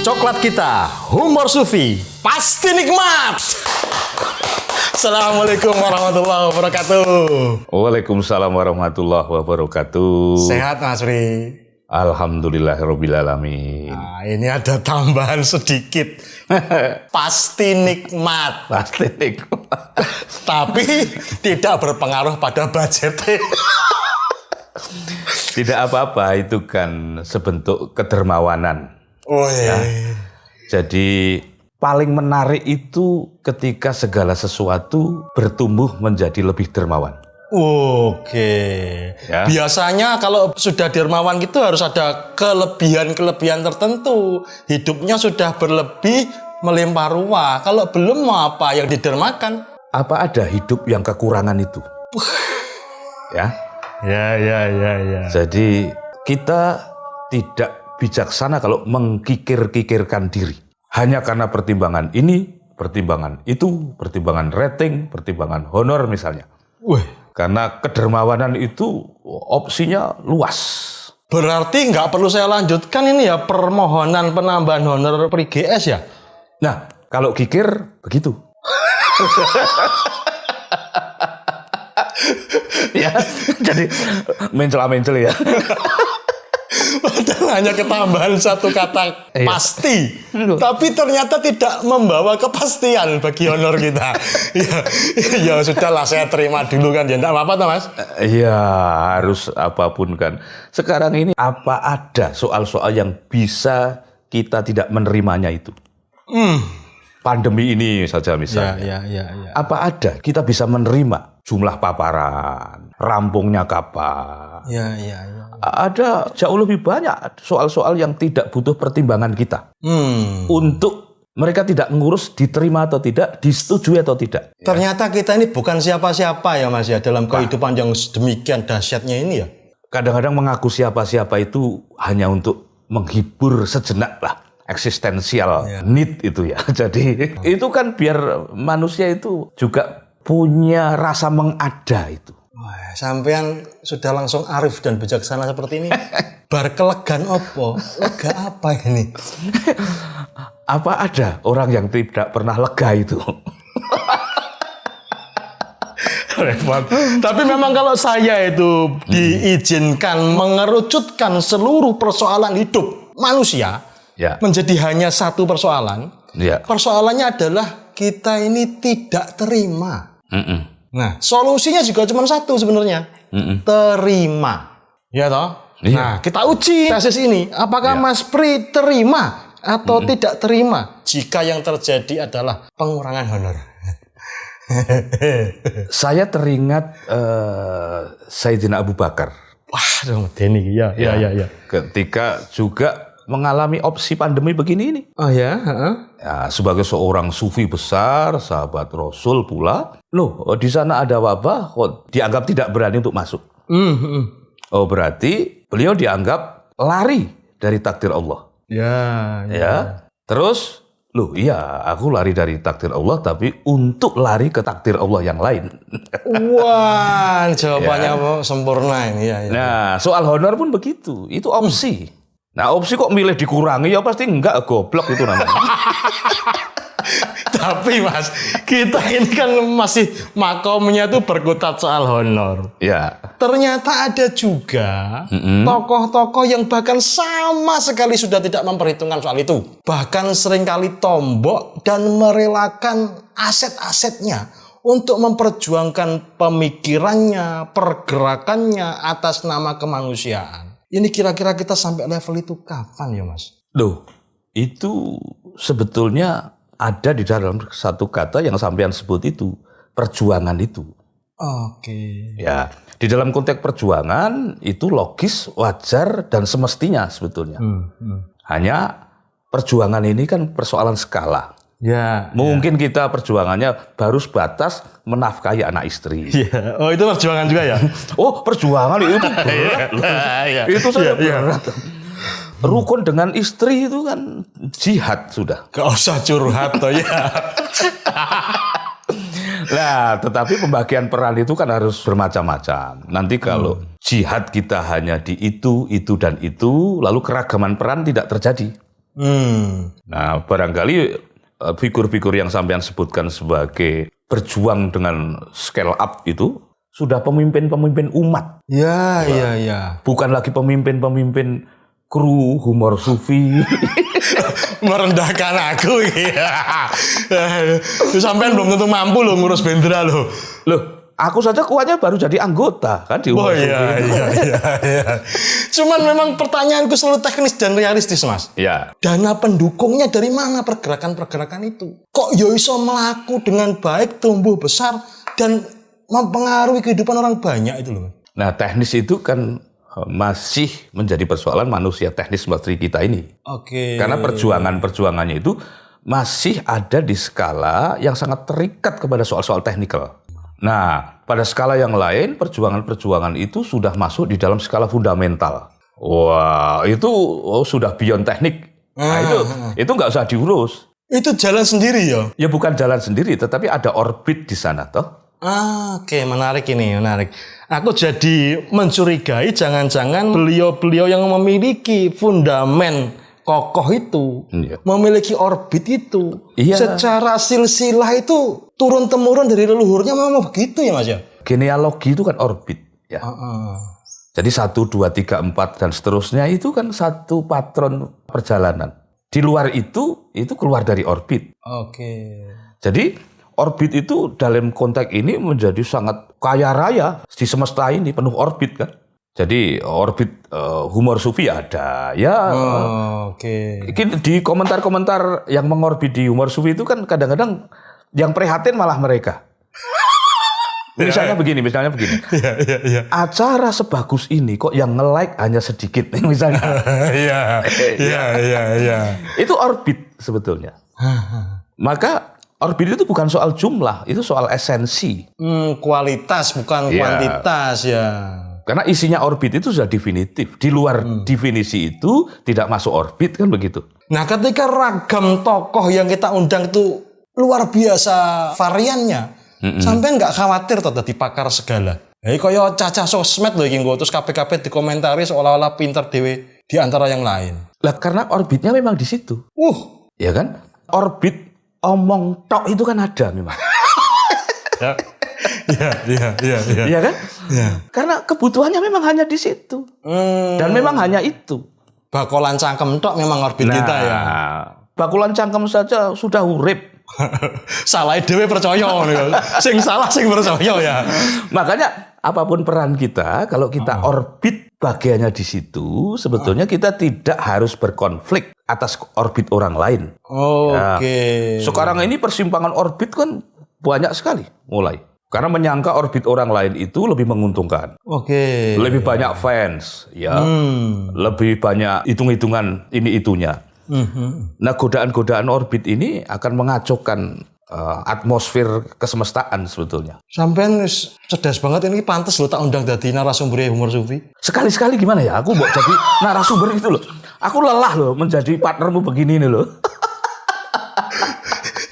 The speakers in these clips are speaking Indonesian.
Coklat kita, humor sufi, pasti nikmat. Assalamualaikum warahmatullahi wabarakatuh. Waalaikumsalam warahmatullahi wabarakatuh. Sehat Mas Ri? Alhamdulillahirrabbilalamin. Nah, ini ada tambahan sedikit. Pasti nikmat. Pasti nikmat. Tapi tidak berpengaruh pada budget. Tidak apa-apa, itu kan sebentuk kedermawanan. Oh iya. Jadi paling menarik itu ketika segala sesuatu bertumbuh menjadi lebih dermawan. Oke. Ya. Biasanya kalau sudah dermawan gitu harus ada kelebihan-kelebihan tertentu. Hidupnya sudah berlebih melimpah ruah. Kalau belum mau apa yang didermakan? Apa ada hidup yang kekurangan itu? Ya. Ya. Jadi kita tidak bijaksana kalau mengkikir-kikirkan diri. Hanya karena pertimbangan ini, pertimbangan itu, pertimbangan rating, pertimbangan honor misalnya. Karena kedermawanan itu opsinya luas. Berarti nggak perlu saya lanjutkan ini ya permohonan penambahan honor PGS ya? Nah, kalau kikir begitu. Ya, jadi mencela-mencel ya. Padahal hanya ketambahan satu kata pasti, tapi ternyata tidak membawa kepastian bagi honor kita. ya sudahlah, saya terima dulu kan, ya enggak apa-apa toh Mas? Iya, harus apapun kan. Sekarang ini apa ada soal-soal yang bisa kita tidak menerimanya itu? Pandemi ini saja misalnya. Ya. Apa ada kita bisa menerima jumlah paparan, rampungnya kapan? Ya. Ada jauh lebih banyak soal-soal yang tidak butuh pertimbangan kita. Untuk mereka tidak ngurus diterima atau tidak, disetujui atau tidak. Ternyata kita ini bukan siapa-siapa ya Mas ya dalam kehidupan yang demikian dahsyatnya ini ya. Kadang-kadang mengaku siapa-siapa itu hanya untuk menghibur sejenak lah. Eksistensial need itu ya. Jadi itu kan biar manusia itu juga punya rasa mengada itu. Wah, sampean sudah langsung arif dan bijaksana seperti ini. Bar kelegan opo? Lega apa ini? Apa ada orang yang tidak pernah lega itu? Repot. Tapi memang kalau saya itu diizinkan mengerucutkan seluruh persoalan hidup manusia menjadi hanya satu persoalan. Persoalannya adalah kita ini tidak terima. Nah, solusinya juga cuma satu sebenarnya. Terima. Ya toh? Nah, kita uji tesis ini. Apakah Mas Pri terima atau tidak terima jika yang terjadi adalah pengurangan honor? Saya teringat Sayyidina Abu Bakar. Wah, Deni. Ya. Ketika juga mengalami opsi pandemi begini ini. Oh ya? Ya, sebagai seorang sufi besar, sahabat Rasul pula, loh di sana ada wabah, kok dianggap tidak berani untuk masuk. Oh berarti beliau dianggap lari dari takdir Allah. Ya. Terus, loh iya aku lari dari takdir Allah, tapi untuk lari ke takdir Allah yang lain. Wah, jawabannya sempurna ini. Ya. Nah, soal honor pun begitu, itu opsi. Nah, opsi kok milih dikurangi, ya pasti enggak, goblok itu namanya. Tapi Mas, kita ini kan masih makomnya tuh berkutat soal honor. Ya. Ternyata ada juga tokoh-tokoh yang bahkan sama sekali sudah tidak memperhitungkan soal itu. Bahkan seringkali tombok dan merelakan aset-asetnya untuk memperjuangkan pemikirannya, pergerakannya atas nama kemanusiaan. Ini kira-kira kita sampai level itu kapan ya Mas? Loh, itu sebetulnya ada di dalam satu kata yang sampean sebut itu, perjuangan itu. Oke. Ya, di dalam konteks perjuangan itu logis, wajar, dan semestinya sebetulnya. Hanya perjuangan ini kan persoalan skala. Ya. Mungkin kita perjuangannya baru sebatas menafkahi anak istri. Ya. Oh, itu perjuangan juga ya? Oh, perjuangan itu berat. Itu saja berat. Rukun dengan istri itu kan jihad sudah. Gak usah curhat toh ya. Nah, tetapi pembagian peran itu kan harus bermacam-macam. Nanti kalau jihad kita hanya di itu, dan itu, lalu keragaman peran tidak terjadi. Nah, barangkali figur-figur yang sampean sebutkan sebagai berjuang dengan scale up itu sudah pemimpin-pemimpin umat. Ya. Bukan lagi pemimpin-pemimpin kru humor sufi. Merendahkan aku ya. Sampean belum tentu mampu loh ngurus bendera loh. Loh, aku saja kuatnya baru jadi anggota kan di humor sufi. Iya. Cuman memang pertanyaanku selalu teknis dan realistis, Mas. Ya. Dana pendukungnya dari mana pergerakan-pergerakan itu? Kok yo iso melaku dengan baik, tumbuh besar dan mempengaruhi kehidupan orang banyak itu loh. Nah, teknis itu kan masih menjadi persoalan manusia teknis seperti kita ini. Oke. Karena perjuangannya itu masih ada di skala yang sangat terikat kepada soal-soal teknikal. Nah, pada skala yang lain, perjuangan-perjuangan itu sudah masuk di dalam skala fundamental. Wah, itu sudah beyond teknik. Nah, itu nggak usah diurus. Itu jalan sendiri ya? Ya bukan jalan sendiri, tetapi ada orbit di sana toh. Oke, menarik ini, menarik. Aku jadi mencurigai jangan-jangan beliau-beliau yang memiliki fundamen kokoh itu, memiliki orbit itu, secara silsilah itu turun-temurun dari leluhurnya memang begitu ya Mas ya? Genealogi itu kan orbit ya. Jadi 1, 2, 3, 4 dan seterusnya itu kan satu patron perjalanan. Di luar itu keluar dari orbit. Oke. Jadi orbit itu dalam konteks ini menjadi sangat kaya raya di semesta ini, penuh orbit kan. Jadi orbit humor sufi ada ya. Oke. Di komentar-komentar yang mengorbit di humor sufi itu kan kadang-kadang yang prihatin malah mereka. Misalnya begini. Iya. Acara sebagus ini kok yang nge-like hanya sedikit misalnya. Iya. Itu orbit sebetulnya. Maka orbit itu bukan soal jumlah, itu soal esensi. Kualitas bukan kuantitas ya. Karena isinya orbit itu sudah definitif. Di luar definisi itu tidak masuk orbit kan begitu. Nah, ketika ragam tokoh yang kita undang itu luar biasa variannya, sampai nggak khawatir toh dadi pakar segala. Kaya cacah sosmed lho iki nggo terus kabeh-kabeh dikomentari seolah-olah pinter dhewe di antara yang lain. Lah karena orbitnya memang di situ. Ya kan? Orbit omong tok itu kan ada memang. Iya kan? Ya. Karena kebutuhannya memang hanya di situ. Dan memang hanya itu. Bakolan cangkem tok memang orbit kita ya. Bakulan cangkem saja sudah urip. Salah dhewe percaya sing salah sing percaya ya. Makanya apapun peran kita, kalau kita orbit bagiannya di situ, sebetulnya kita tidak harus berkonflik atas orbit orang lain. Oke. Sekarang ini persimpangan orbit kan banyak sekali mulai. Karena menyangka orbit orang lain itu lebih menguntungkan. Oke. Lebih banyak fans, ya. Lebih banyak hitung-hitungan ini itunya. Nah, godaan-godaan orbit ini akan mengacaukan atmosfer kesemestaan sebetulnya. Sampean cerdas banget ini, pantes lo tak undang dadi narasumber humor sufi. Sekali-sekali gimana ya? Aku mau jadi narasumber itu loh. Aku lelah loh menjadi partnermu begini nih loh.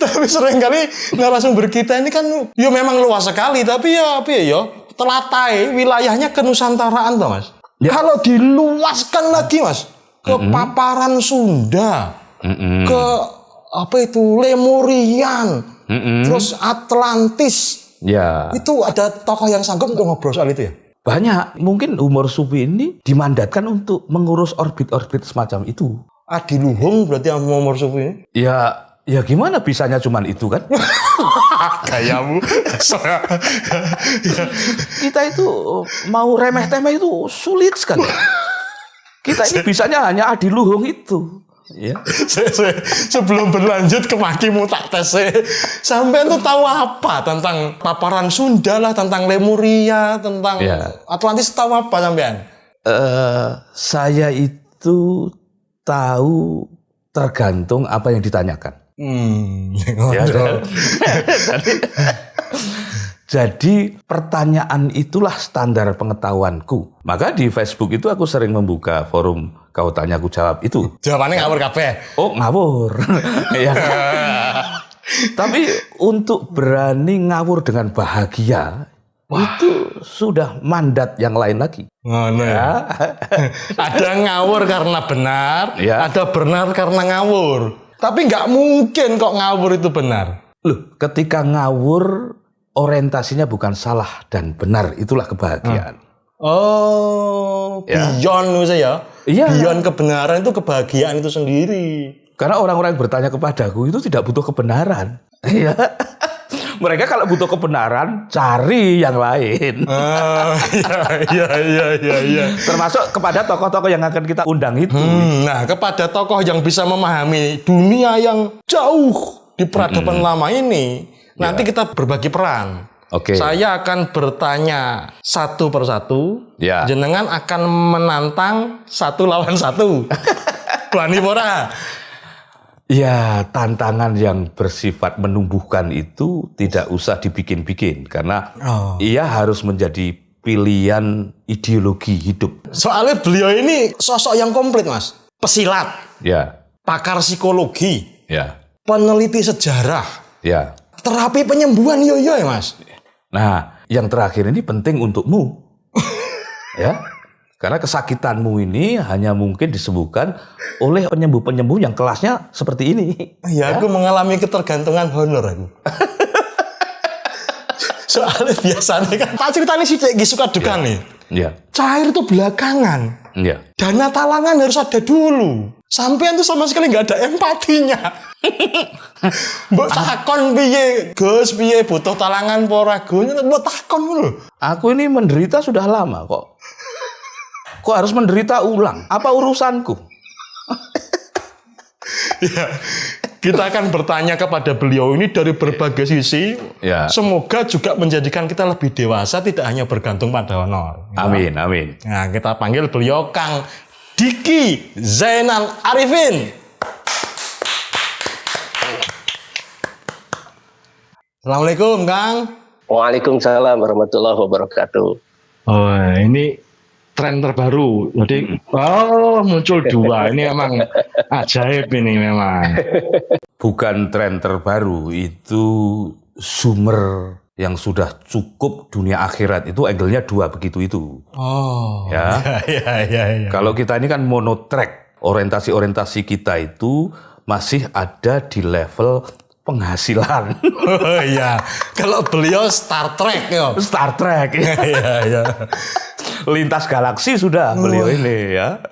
Tapi seringkali narasumber kita ini kan ya memang luas sekali, tapi ya telatai wilayahnya kenusantaraan toh Mas. Ya. Kalau diluaskan lagi Mas ke paparan Sunda, ke Lemurian, terus Atlantis. Ya. Itu ada tokoh yang sanggup untuk ngobrol soal itu ya? Banyak. Mungkin humor sufi ini dimandatkan untuk mengurus orbit-orbit semacam itu. Adiluhung berarti yang humor sufi ini? Ya gimana bisanya cuman itu kan? Kayamu. Kita itu mau remeh-temeh itu sulit sekali. Kita ini bisanya hanya adiluhung itu. Ya. Sebelum berlanjut ke makimu tak tes. Sampean tuh tahu apa tentang paparan Sunda lah, tentang Lemuria, tentang Atlantis, tahu apa sampean? Saya itu tahu tergantung apa yang ditanyakan. Jadi pertanyaan itulah standar pengetahuanku. Maka di Facebook itu aku sering membuka forum kau tanya aku jawab itu. Jawabannya ngawur kabeh. Oh ngawur. Ya. Tapi untuk berani ngawur dengan bahagia itu sudah mandat yang lain lagi. Ngono ya. Ada ngawur karena benar, Ya. ada benar karena ngawur. Tapi nggak mungkin kok ngawur itu benar. Loh, ketika ngawur orientasinya bukan salah dan benar, itulah kebahagiaan. Oh, Ya. beyond menurut saya. Iya. Beyond kebenaran itu kebahagiaan itu sendiri. Karena orang-orang yang bertanya kepadaku itu tidak butuh kebenaran. Iya. Mereka kalau butuh kebenaran, cari yang lain. Iya. Termasuk kepada tokoh-tokoh yang akan kita undang itu. Nah, kepada tokoh yang bisa memahami dunia yang jauh di peradaban lama ini, nanti kita berbagi peran. Oke. Saya akan bertanya satu persatu. Ya. Jenengan akan menantang satu lawan satu. Berani pora? Ya, tantangan yang bersifat menumbuhkan itu tidak usah dibikin-bikin. Karena ia harus menjadi pilihan ideologi hidup. Soalnya beliau ini sosok yang komplit, Mas. Pesilat, Ya, pakar psikologi, ya, peneliti sejarah, ya. terapi penyembuhan yo ya, Mas. Nah, yang terakhir ini penting untukmu. Ya. Karena kesakitanmu ini hanya mungkin disembuhkan oleh penyembuh-penyembuh yang kelasnya seperti ini. Ya, aku mengalami ketergantungan honor aku. Soalnya biasanya kan, tak ceritanya sih kayak suka duka nih. Ya, Cair itu belakangan. ya. Dana talangan harus ada dulu. Sampean tuh sama sekali nggak ada empatinya. Mbok takon piye, Gus, piye butuh talangan pora Gus, mbok takon lho. Aku ini menderita sudah lama kok. Kok harus menderita ulang? Apa urusanku? Ya, kita akan bertanya kepada beliau ini dari berbagai sisi. Ya. Semoga juga menjadikan kita lebih dewasa, tidak hanya bergantung pada honor. Amin, amin. Nah, kita panggil beliau Kang Diki Zainal Arifin. Assalamualaikum, Kang. Waalaikumsalam warahmatullahi wabarakatuh. Oh, ini tren terbaru. Jadi, muncul dua. Ini memang ajaib ini memang. Bukan tren terbaru, itu sumber yang sudah cukup dunia akhirat. Itu angle-nya dua begitu itu. Oh, Ya. ya. Kalau kita ini kan monotrack, orientasi-orientasi kita itu masih ada di level penghasilan. Oh iya, kalau beliau Star Trek ya. Star Trek. Iya. Lintas galaksi sudah beliau ini ya.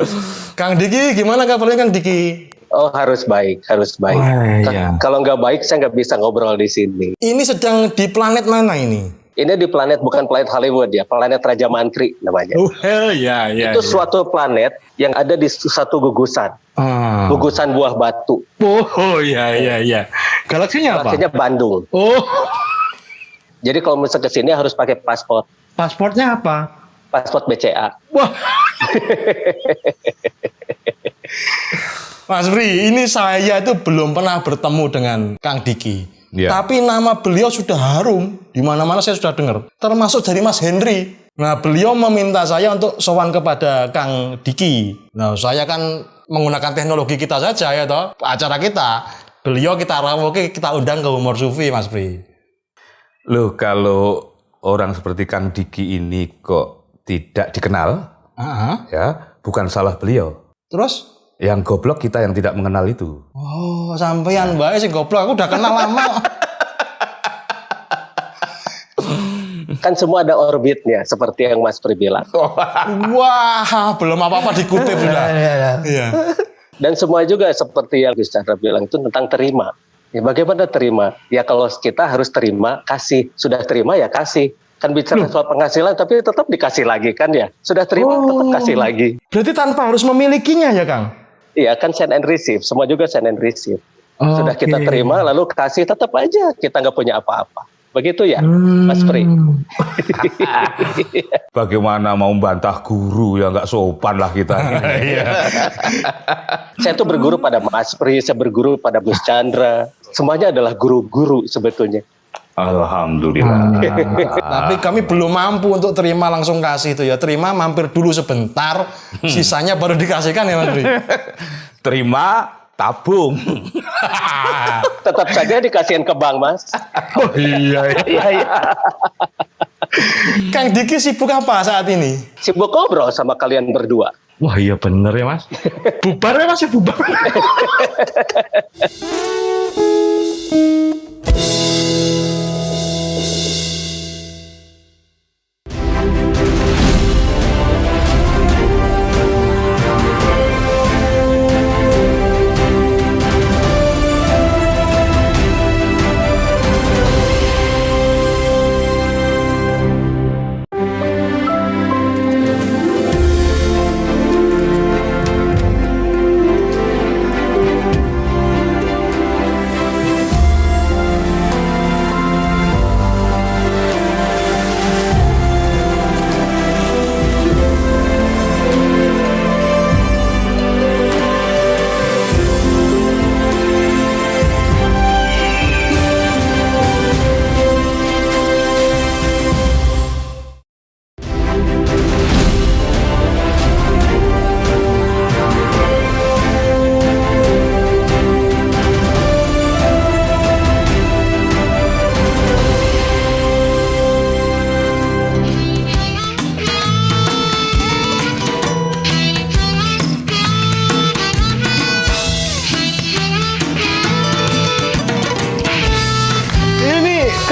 Kang Diki, gimana kabarnya Kang Diki? Oh, harus baik. Wah, iya. Kalau nggak baik, saya nggak bisa ngobrol di sini. Ini sedang di planet mana ini? Ini di planet, bukan planet Hollywood ya, planet Raja Mantri namanya. Oh, iya. Itu suatu planet yang ada di satu gugusan, gugusan buah batu. Oh, iya. Galaksinya apa? Galaksinya Bandung. Oh, Jadi kalau misalnya ke sini harus pakai paspor, pasportnya apa? paspor BCA. Wah. Mas Bri, ini saya itu belum pernah bertemu dengan Kang Diki. Ya. Tapi nama beliau sudah harum. Di mana-mana saya sudah dengar. Termasuk dari Mas Henry. Nah, beliau meminta saya untuk sowan kepada Kang Diki. Nah, saya kan menggunakan teknologi kita saja ya toh, acara kita. Beliau kita rawuhke, kita undang ke Humor Sufi, Mas Bri. Loh, kalau orang seperti Kang Diki ini kok tidak dikenal, ya bukan salah beliau. Terus? Yang goblok kita yang tidak mengenal itu. Oh, sampean bae sing goblok, aku udah kenal lama. Kan semua ada orbitnya, seperti yang Mas Pri bilang. Wah, belum apa-apa dikutip sudah. Iya. Dan semua juga seperti yang Gus Chandra bilang itu tentang terima. Ya, bagaimana terima? Ya kalau kita harus terima, kasih. Sudah terima ya kasih. Kan bicara soal penghasilan tapi tetap dikasih lagi kan ya. Sudah terima tetap kasih lagi. Berarti tanpa harus memilikinya ya, Kang? Iya kan send and receive. Semua juga send and receive. Sudah kita terima lalu kasih tetap aja. Kita nggak punya apa-apa. Begitu ya, Mas Pri. Bagaimana mau membantah guru ya nggak sopan lah kita. Saya tuh berguru pada Mas Pri, saya berguru pada Gus Chandra. Semuanya adalah guru-guru sebetulnya. Alhamdulillah. Tapi kami belum mampu untuk terima langsung kasih itu ya. Terima mampir dulu sebentar, sisanya baru dikasihkan ya Mas Bri. Terima, tabung. Tetap saja dikasihin ke bank, Mas. Oh iya. Iya. Kang Diki sibuk apa saat ini? Sibuk ngobrol sama kalian berdua. Wah iya bener ya Mas. Bubar ya Mas ya bubar.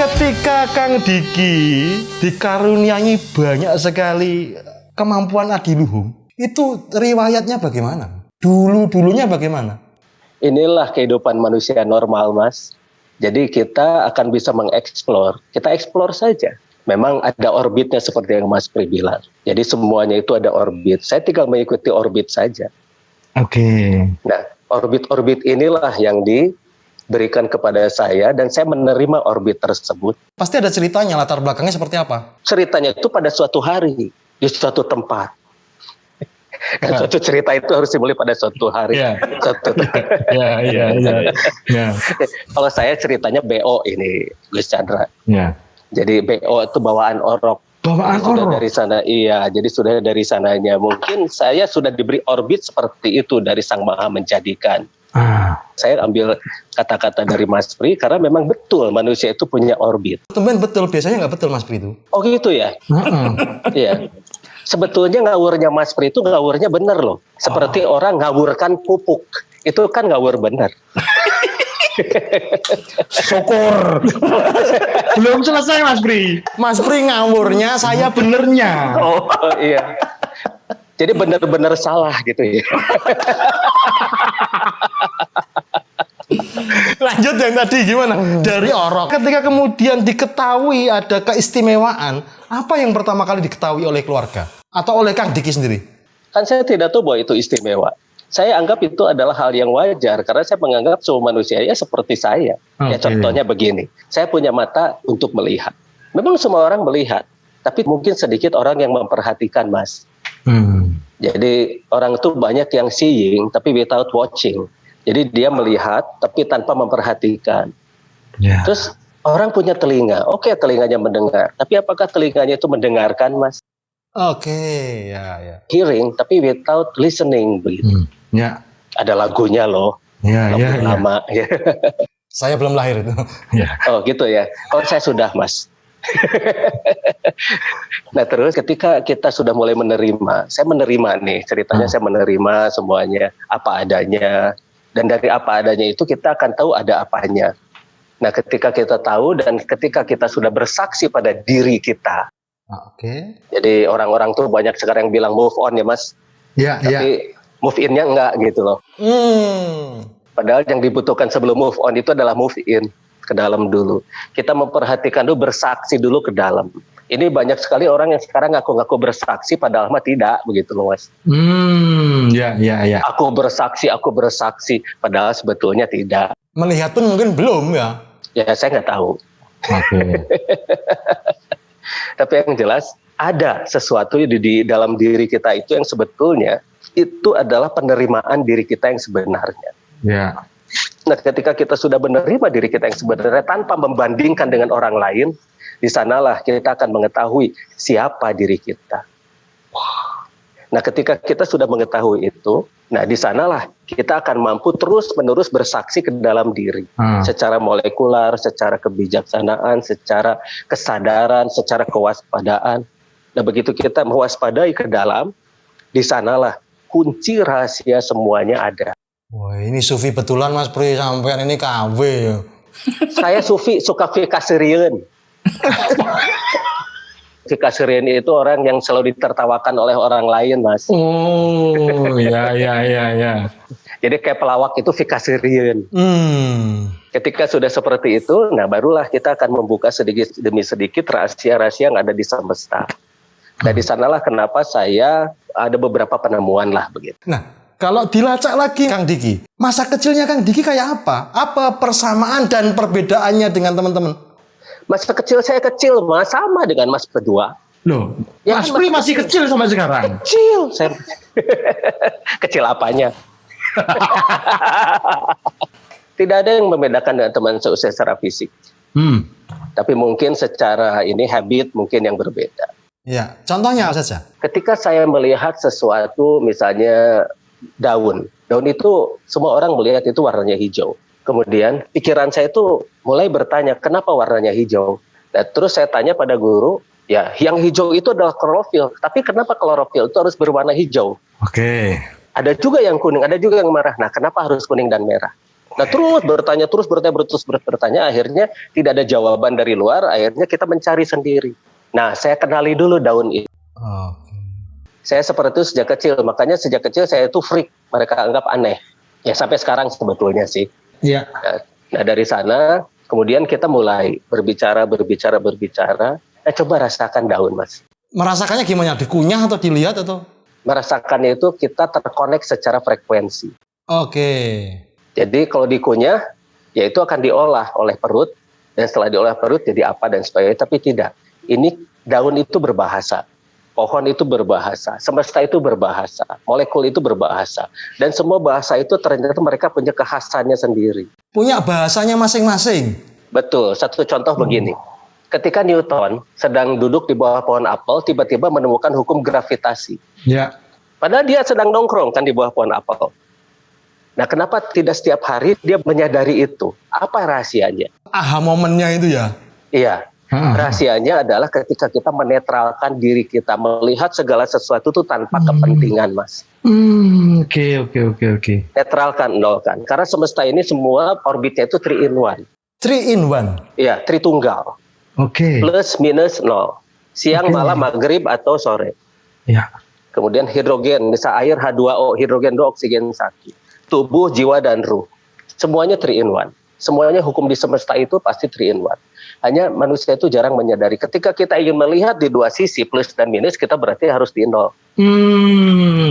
Ketika Kang Diki dikaruniai banyak sekali kemampuan adiluhung, itu riwayatnya bagaimana? Dulunya bagaimana? Inilah kehidupan manusia normal, Mas. Jadi kita akan bisa mengeksplor. Kita eksplor saja. Memang ada orbitnya seperti yang Mas Pri bilang. Jadi semuanya itu ada orbit. Saya tinggal mengikuti orbit saja. Oke. Nah, orbit-orbit inilah yang diberikan kepada saya dan saya menerima orbit tersebut. Pasti ada ceritanya, latar belakangnya seperti apa? Ceritanya itu pada suatu hari, di suatu tempat. Dan suatu cerita itu harus dimulai pada suatu hari. Iya. Suatu Ya. Kalau saya ceritanya BO ini, Gus Chandra. Ya. Jadi BO itu bawaan orok. Bawaan Sudah orok? dari sana, iya. Jadi sudah dari sananya. Mungkin saya sudah diberi orbit seperti itu dari Sang Maha Menjadikan. Saya ambil kata-kata dari Mas Pri karena memang betul manusia itu punya orbit. Temen betul, biasanya nggak betul Mas Pri itu. Oh gitu ya? Iya. Sebetulnya ngawurnya Mas Pri itu ngawurnya bener loh. Seperti orang ngawurkan pupuk. Itu kan ngawur bener. Syukur. Belum selesai Mas Pri. Mas Pri ngawurnya, saya benernya. Oh iya. Jadi benar-benar salah gitu ya. Lanjut yang tadi gimana? Dari orok. Ketika kemudian diketahui ada keistimewaan, apa yang pertama kali diketahui oleh keluarga? Atau oleh Kang Diki sendiri? Kan saya tidak tahu bahwa itu istimewa. Saya anggap itu adalah hal yang wajar karena saya menganggap semua manusia ya seperti saya. Ya contohnya begini, saya punya mata untuk melihat. Memang semua orang melihat, tapi mungkin sedikit orang yang memperhatikan, Mas. Jadi orang itu banyak yang seeing tapi without watching. Jadi dia melihat tapi tanpa memperhatikan. Yeah. Terus orang punya telinga, oke telinganya mendengar, tapi apakah telinganya itu mendengarkan, Mas? Oke, ya. Hearing tapi without listening begitu. Ya. Ada lagunya loh. Ya. Lama. Saya belum lahir itu. Ya. Oh gitu ya. Oh saya sudah, Mas. Nah terus ketika kita sudah mulai menerima, saya menerima nih ceritanya, saya menerima semuanya apa adanya, dan dari apa adanya itu kita akan tahu ada apanya. Nah ketika kita tahu dan ketika kita sudah bersaksi pada diri kita, jadi orang-orang tuh banyak sekarang yang bilang move on ya Mas, tapi move in-nya enggak gitu loh. Padahal yang dibutuhkan sebelum move on itu adalah move in ke dalam dulu. Kita memperhatikan dulu, bersaksi dulu ke dalam. Ini banyak sekali orang yang sekarang ngaku-ngaku bersaksi padahal mah tidak begitu loh Mas. Ya. Aku bersaksi padahal sebetulnya tidak. Melihat pun mungkin belum ya. Ya saya nggak tahu. Tapi yang jelas ada sesuatu di dalam diri kita itu yang sebetulnya itu adalah penerimaan diri kita yang sebenarnya. Ya. Nah, ketika kita sudah menerima diri kita yang sebenarnya tanpa membandingkan dengan orang lain, di sanalah kita akan mengetahui siapa diri kita. Nah, ketika kita sudah mengetahui itu, nah di sanalah kita akan mampu terus-menerus bersaksi ke dalam diri. Secara molekular, secara kebijaksanaan, secara kesadaran, secara kewaspadaan. Nah, begitu kita mewaspadai ke dalam, di sanalah kunci rahasia semuanya ada. Wah, ini sufi betulan Mas Pri, sampean ini KW ya. Saya sufi suka fikasirieun. Fikasirieun itu orang yang selalu ditertawakan oleh orang lain, Mas. Oh, ya. Jadi kayak pelawak itu fikasirieun. Ketika sudah seperti itu, nah barulah kita akan membuka sedikit demi sedikit rahasia-rahasia yang ada di semesta. Dan di sanalah kenapa saya ada beberapa penemuan lah begitu. Nah, kalau dilacak lagi Kang Diki, masa kecilnya Kang Diki kayak apa? Apa persamaan dan perbedaannya dengan teman-teman? Masa kecil saya kecil, Mas, sama dengan Mas berdua. Loh, Ya, Mas Pri masih kecil sampai sekarang. Kecil, saya kecil apanya? Tidak ada yang membedakan dengan teman seusia secara fisik. Tapi mungkin secara ini habit mungkin yang berbeda. Ya, contohnya apa saja? Ketika saya melihat sesuatu, misalnya daun itu semua orang melihat itu warnanya hijau. Kemudian pikiran saya itu mulai bertanya, kenapa warnanya hijau? Dan terus saya tanya pada guru, ya yang hijau itu adalah klorofil, tapi kenapa klorofil itu harus berwarna hijau? Oke. Ada juga yang kuning, ada juga yang merah. Nah, kenapa harus kuning dan merah? Nah, terus bertanya, akhirnya tidak ada jawaban dari luar, akhirnya kita mencari sendiri. Nah, saya kenali dulu daun itu. Saya seperti itu sejak kecil, makanya sejak kecil saya itu freak, mereka anggap aneh. Ya sampai sekarang sebetulnya sih. Iya. Nah, dari sana kemudian kita mulai berbicara. Nah, coba rasakan daun, Mas. Merasakannya gimana? Dikunyah atau dilihat atau? Merasakannya itu kita terkonek secara frekuensi. Oke. Jadi kalau dikunyah, ya itu akan diolah oleh perut, dan setelah diolah perut jadi apa dan sebagainya. Tapi tidak, ini daun itu berbahasa, pohon itu berbahasa, semesta itu berbahasa, molekul itu berbahasa, dan semua bahasa itu ternyata mereka punya kekhasannya sendiri. Punya bahasanya masing-masing. Betul, satu contoh begini. Ketika Newton sedang duduk di bawah pohon apel, tiba-tiba menemukan hukum gravitasi. Ya. Padahal dia sedang nongkrong kan di bawah pohon apel. Nah, kenapa tidak setiap hari dia menyadari itu? Apa rahasianya? Aha momennya itu ya? Iya, rahasianya adalah ketika kita menetralkan diri kita, melihat segala sesuatu itu tanpa kepentingan, Mas. Oke. Netralkan, nolkan. Karena semesta ini semua orbitnya itu 3 in 1. 3 in 1? Iya, tritunggal. Oke. Plus, minus, nol. Siang, malam, maghrib, atau sore. Ya. Kemudian hidrogen, misal air H2O, hidrogen 2, oksigen 1. Tubuh, jiwa, dan ruh. Semuanya 3 in 1. Semuanya hukum di semesta itu pasti 3 in 1. Hanya manusia itu jarang menyadari. Ketika kita ingin melihat di dua sisi, plus dan minus, kita berarti harus di nol.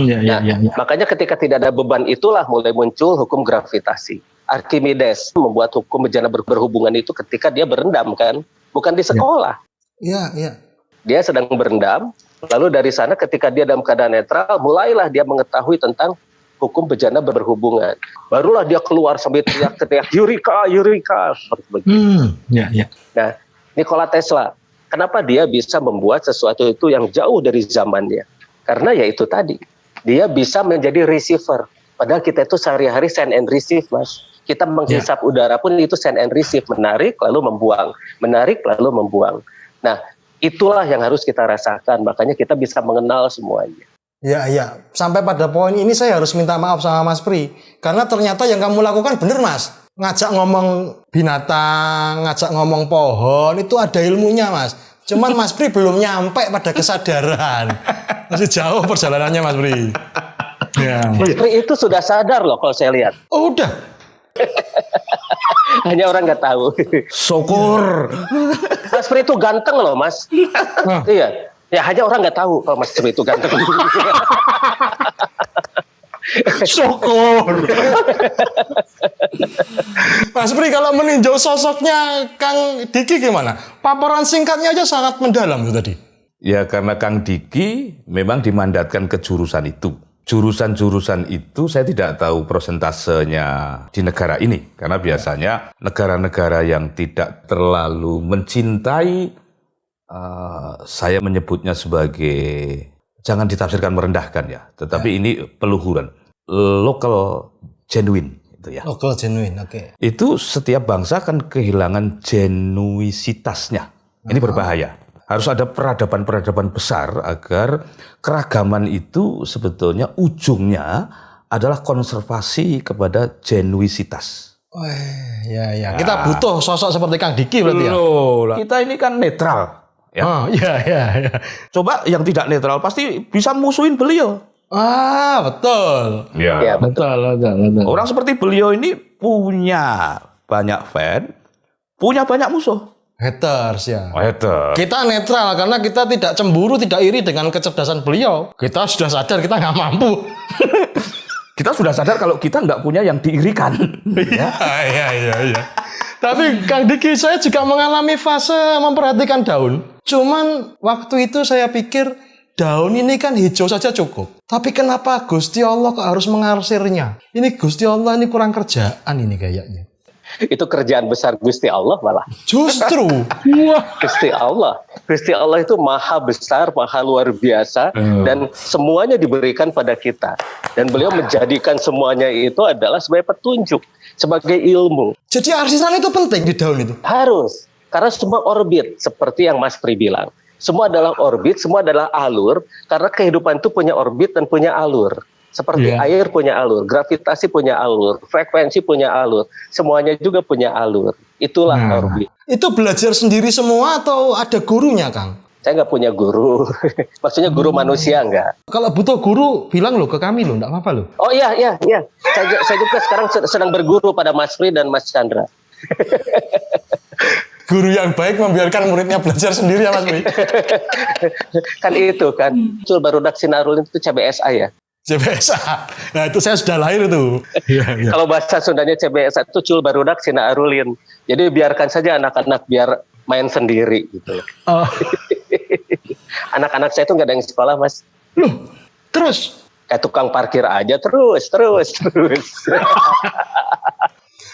Ya. Makanya ketika tidak ada beban itulah mulai muncul hukum gravitasi. Archimedes membuat hukum bejana berhubungan itu ketika dia berendam kan. Bukan di sekolah. Iya. Dia sedang berendam, lalu dari sana ketika dia dalam keadaan netral, mulailah dia mengetahui tentang hukum bejana berhubungan. Barulah dia keluar sambil teriak-teriak, Eureka, seperti begitu. Ya. Nah, Nikola Tesla, kenapa dia bisa membuat sesuatu itu yang jauh dari zamannya? Karena ya itu tadi, dia bisa menjadi receiver. Padahal kita itu sehari-hari send and receive, Mas. Kita menghisap udara pun itu send and receive, menarik lalu membuang, menarik lalu membuang. Nah, itulah yang harus kita rasakan, makanya kita bisa mengenal semuanya. Ya. Sampai pada poin ini saya harus minta maaf sama Mas Pri. Karena ternyata yang kamu lakukan benar, Mas. Ngajak ngomong binatang, ngajak ngomong pohon, itu ada ilmunya, Mas. Cuman Mas Pri belum nyampe pada kesadaran. Masih jauh perjalanannya, Mas Pri. Ya. Mas Pri itu sudah sadar loh kalau saya lihat. Oh, udah. Hanya orang nggak tahu. Syukur. Mas Pri itu ganteng loh, Mas. Iya. Ya hanya orang nggak tahu kalau Mas Pri itu ganteng. Syukur. Mas Pri, kalau meninjau sosoknya Kang Diki gimana? Paparan singkatnya aja sangat mendalam itu tadi. Ya karena Kang Diki memang dimandatkan ke jurusan itu. Jurusan-jurusan itu saya tidak tahu persentasenya di negara ini. Karena biasanya negara-negara yang tidak terlalu mencintai, saya menyebutnya sebagai, jangan ditafsirkan merendahkan ya. Tetapi ini peluhuran. Local genuine itu ya. Lokal genuine, oke. Itu setiap bangsa kan kehilangan genuisitasnya. Ini berbahaya. Harus ada peradaban-peradaban besar agar keragaman itu sebetulnya ujungnya adalah konservasi kepada genuisitas. Ya. Kita butuh sosok seperti Kang Diki berarti ya. Loh, kita ini kan netral. Ya. Oh, iya. Coba yang tidak netral pasti bisa musuhin beliau. Betul. Ya, betul. Betul. Orang seperti beliau ini punya banyak fan, punya banyak musuh. Haters ya. Hater. Kita netral karena kita tidak cemburu, tidak iri dengan kecerdasan beliau. Kita sudah sadar kita nggak mampu. Kita sudah sadar kalau kita nggak punya yang diirikan. Ya. Iya. Tapi Kang Diki, saya juga mengalami fase memperhatikan daun. Cuman waktu itu saya pikir daun ini kan hijau saja cukup. Tapi kenapa Gusti Allah kok harus mengarsirnya? Ini Gusti Allah ini kurang kerjaan ini kayaknya. Itu kerjaan besar Gusti Allah malah. Justru. Gusti Allah itu maha besar, maha luar biasa, dan semuanya diberikan pada kita. Dan beliau menjadikan semuanya itu adalah sebagai petunjuk, sebagai ilmu. Jadi arsiran itu penting di daun itu. Harus, karena semua orbit seperti yang Mas Pri bilang. Semua adalah orbit, semua adalah alur, karena kehidupan itu punya orbit dan punya alur. Seperti air punya alur, gravitasi punya alur, frekuensi punya alur, semuanya juga punya alur. Itulah orbit. Itu belajar sendiri semua atau ada gurunya, Kang? Saya nggak punya guru, maksudnya guru manusia nggak. Kalau butuh guru, bilang loh ke kami loh, nggak apa-apa loh. Oh iya. Saya juga sekarang sedang berguru pada Mas Pri dan Mas Chandra. Guru yang baik membiarkan muridnya belajar sendiri ya Mas Pri. Kan itu kan, Cul Barudak Sinarulin itu CBSA ya. CBSA. Nah itu saya sudah lahir tuh. Kalau bahasa Sundanya CBSA itu Cul Barudak Sinarulin. Jadi biarkan saja anak-anak biar main sendiri gitu. Anak-anak saya itu nggak ada yang sekolah, Mas. Loh, terus? Kayak tukang parkir aja terus.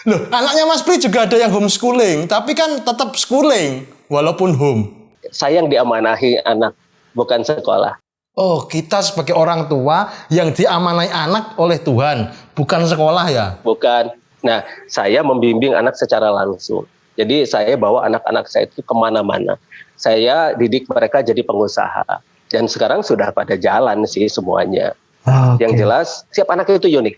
Loh, anaknya Mas Pri juga ada yang homeschooling, tapi kan tetap schooling walaupun home. Saya yang diamanahi anak, bukan sekolah. Oh, kita sebagai orang tua yang diamanai anak oleh Tuhan, bukan sekolah ya? Bukan. Nah, saya membimbing anak secara langsung. Jadi saya bawa anak-anak saya itu kemana-mana. Saya didik mereka jadi pengusaha. Dan sekarang sudah pada jalan sih semuanya. Okay. Yang jelas, setiap anak itu unik.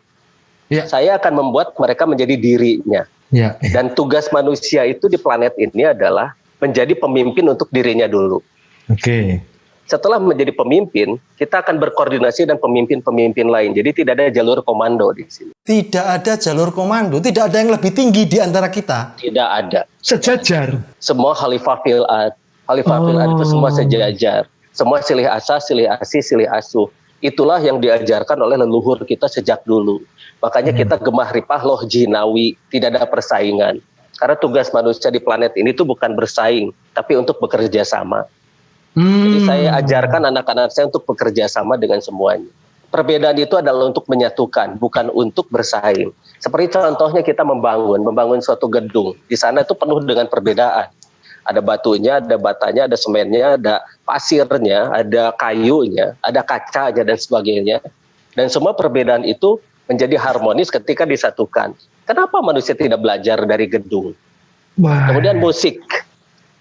Ya. Saya akan membuat mereka menjadi dirinya. Ya. Dan tugas manusia itu di planet ini adalah menjadi pemimpin untuk dirinya dulu. Oke. Setelah menjadi pemimpin, kita akan berkoordinasi dengan pemimpin-pemimpin lain. Jadi tidak ada jalur komando di sini. Tidak ada jalur komando, tidak ada yang lebih tinggi di antara kita. Tidak ada. Sejajar. Semua khalifah fil'at. Khalifah fil'at itu semua sejajar. Semua silih asas, silih asih, silih asuh. Itulah yang diajarkan oleh leluhur kita sejak dulu. Makanya kita gemah ripah loh jinawi, tidak ada persaingan. Karena tugas manusia di planet ini tuh bukan bersaing, tapi untuk bekerja sama. Jadi saya ajarkan anak-anak saya untuk bekerja sama dengan semuanya. Perbedaan itu adalah untuk menyatukan, bukan untuk bersaing. Seperti contohnya kita membangun suatu gedung. Di sana itu penuh dengan perbedaan. Ada batunya, ada batanya, ada semennya, ada pasirnya, ada kayunya, ada kacanya dan sebagainya. Dan semua perbedaan itu menjadi harmonis ketika disatukan. Kenapa manusia tidak belajar dari gedung? Wah. Kemudian musik.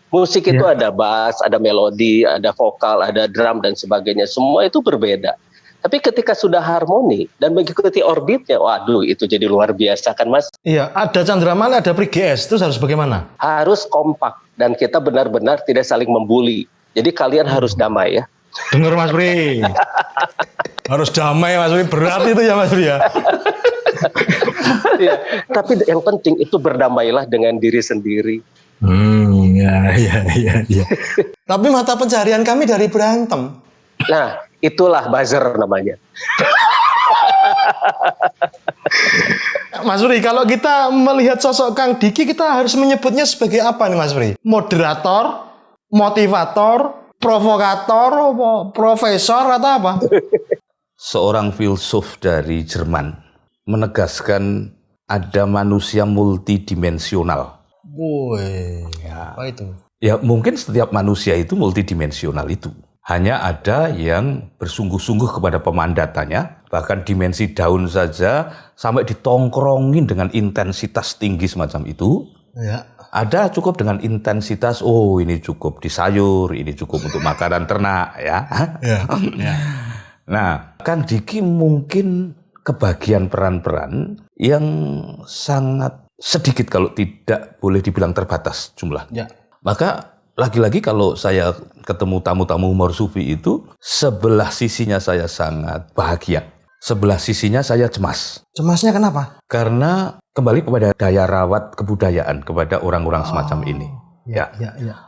Musik itu ada bass, ada melodi, ada vokal, ada drum dan sebagainya. Semua itu berbeda. Tapi ketika sudah harmoni dan mengikuti orbitnya, waduh itu jadi luar biasa kan Mas? Iya, ada Chandramani, ada Pri GS, terus harus bagaimana? Harus kompak dan kita benar-benar tidak saling membuli. Jadi kalian harus damai ya. Dengar Mas Pri. Harus damai Mas Pri, berat itu ya Mas Pri ya. Ya, tapi yang penting itu berdamailah dengan diri sendiri. Ya. Tapi mata pencaharian kami dari berantem. Nah, itulah buzzer namanya. Mas Pri, kalau kita melihat sosok Kang Diki, kita harus menyebutnya sebagai apa nih Mas Pri? Moderator, motivator, provokator, profesor atau apa? Seorang filsuf dari Jerman menegaskan ada manusia multidimensional. Woi, apa itu? Ya mungkin setiap manusia itu multidimensional itu. Hanya ada yang bersungguh-sungguh kepada pemandatannya, bahkan dimensi daun saja sampai ditongkrongin dengan intensitas tinggi semacam itu. Ya. Ada cukup dengan intensitas, oh ini cukup di sayur, ini cukup untuk makanan ternak, ya. Ya. Ya. Nah, Kang Diki mungkin kebagian peran-peran yang sangat sedikit kalau tidak boleh dibilang terbatas jumlah. Ya. Maka lagi-lagi kalau saya ketemu tamu-tamu humor sufi itu, sebelah sisinya saya sangat bahagia. Sebelah sisinya saya cemas. Cemasnya kenapa? Karena kembali kepada daya rawat kebudayaan kepada orang-orang semacam ini. Ya.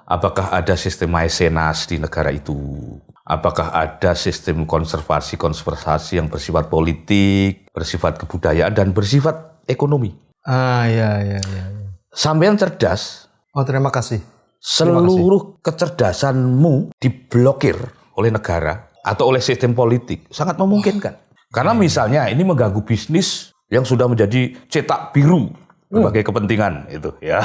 Apakah ada sistem maisenas di negara itu? Apakah ada sistem konservasi yang bersifat politik, bersifat kebudayaan, dan bersifat ekonomi? Ya. Sampean cerdas. Oh, terima kasih. Seluruh kecerdasanmu diblokir oleh negara atau oleh sistem politik. Sangat memungkinkan. Karena misalnya ini mengganggu bisnis yang sudah menjadi cetak biru berbagai kepentingan itu. Ya,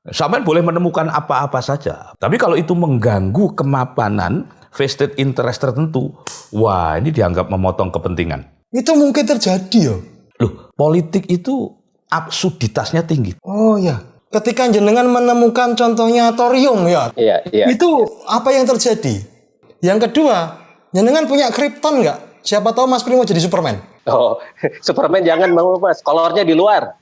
sampean boleh menemukan apa-apa saja. Tapi kalau itu mengganggu kemapanan vested interest tertentu, wah ini dianggap memotong kepentingan. Itu mungkin terjadi ya? Loh, politik itu absurditasnya tinggi. Oh ya. Ketika jenengan menemukan contohnya thorium ya. Iya. Itu apa yang terjadi? Yang kedua, jenengan punya Krypton nggak? Siapa tahu Mas Pri mau jadi Superman. Oh, Superman jangan mau Mas, kolornya di luar.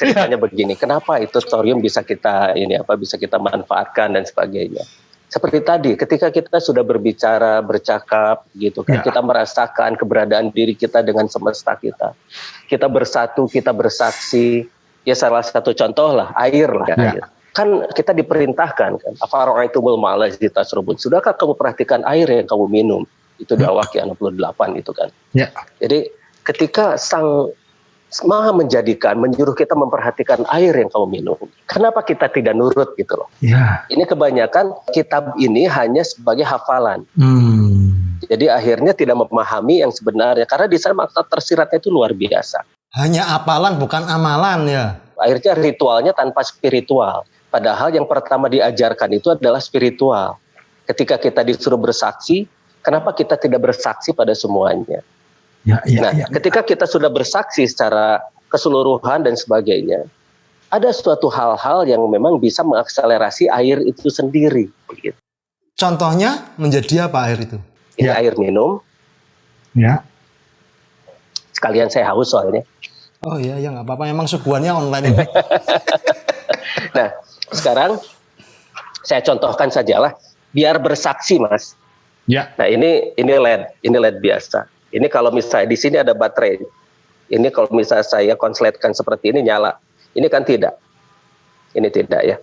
Ceritanya begini, kenapa itu thorium bisa kita manfaatkan dan sebagainya. Seperti tadi, ketika kita sudah bercakap gitu kan, kita merasakan keberadaan diri kita dengan semesta kita. Kita bersatu, kita bersaksi. Ya salah satu contoh lah, air lah. Air. Kan kita diperintahkan kan, afara'aitumul ma'a tashrubun. Sudahkah kamu perhatikan air yang kamu minum? Itu di Al-Waqiah 68 itu kan. Ya. Jadi ketika Sang Maha menyuruh kita memperhatikan air yang kamu minum. Kenapa kita tidak nurut gitu loh? Ya. Ini kebanyakan kitab ini hanya sebagai hafalan. Jadi akhirnya tidak memahami yang sebenarnya. Karena di sana maksud tersiratnya itu luar biasa. Hanya hafalan bukan amalan ya. Akhirnya ritualnya tanpa spiritual. Padahal yang pertama diajarkan itu adalah spiritual. Ketika kita disuruh bersaksi, kenapa kita tidak bersaksi pada semuanya? Ketika kita sudah bersaksi secara keseluruhan dan sebagainya, ada suatu hal-hal yang memang bisa mengakselerasi air itu sendiri. Begitu. Contohnya menjadi apa air itu? Ini air minum. Ya. Sekalian saya haus soalnya. Oh iya, nggak apa-apa. Memang suguhannya online ini. Nah, sekarang saya contohkan sajalah, biar bersaksi, Mas. Ya. Nah, ini LED biasa. Ini kalau misalnya di sini ada baterai. Ini kalau misalnya saya konsletkan seperti ini nyala. Ini kan tidak. Ini tidak ya.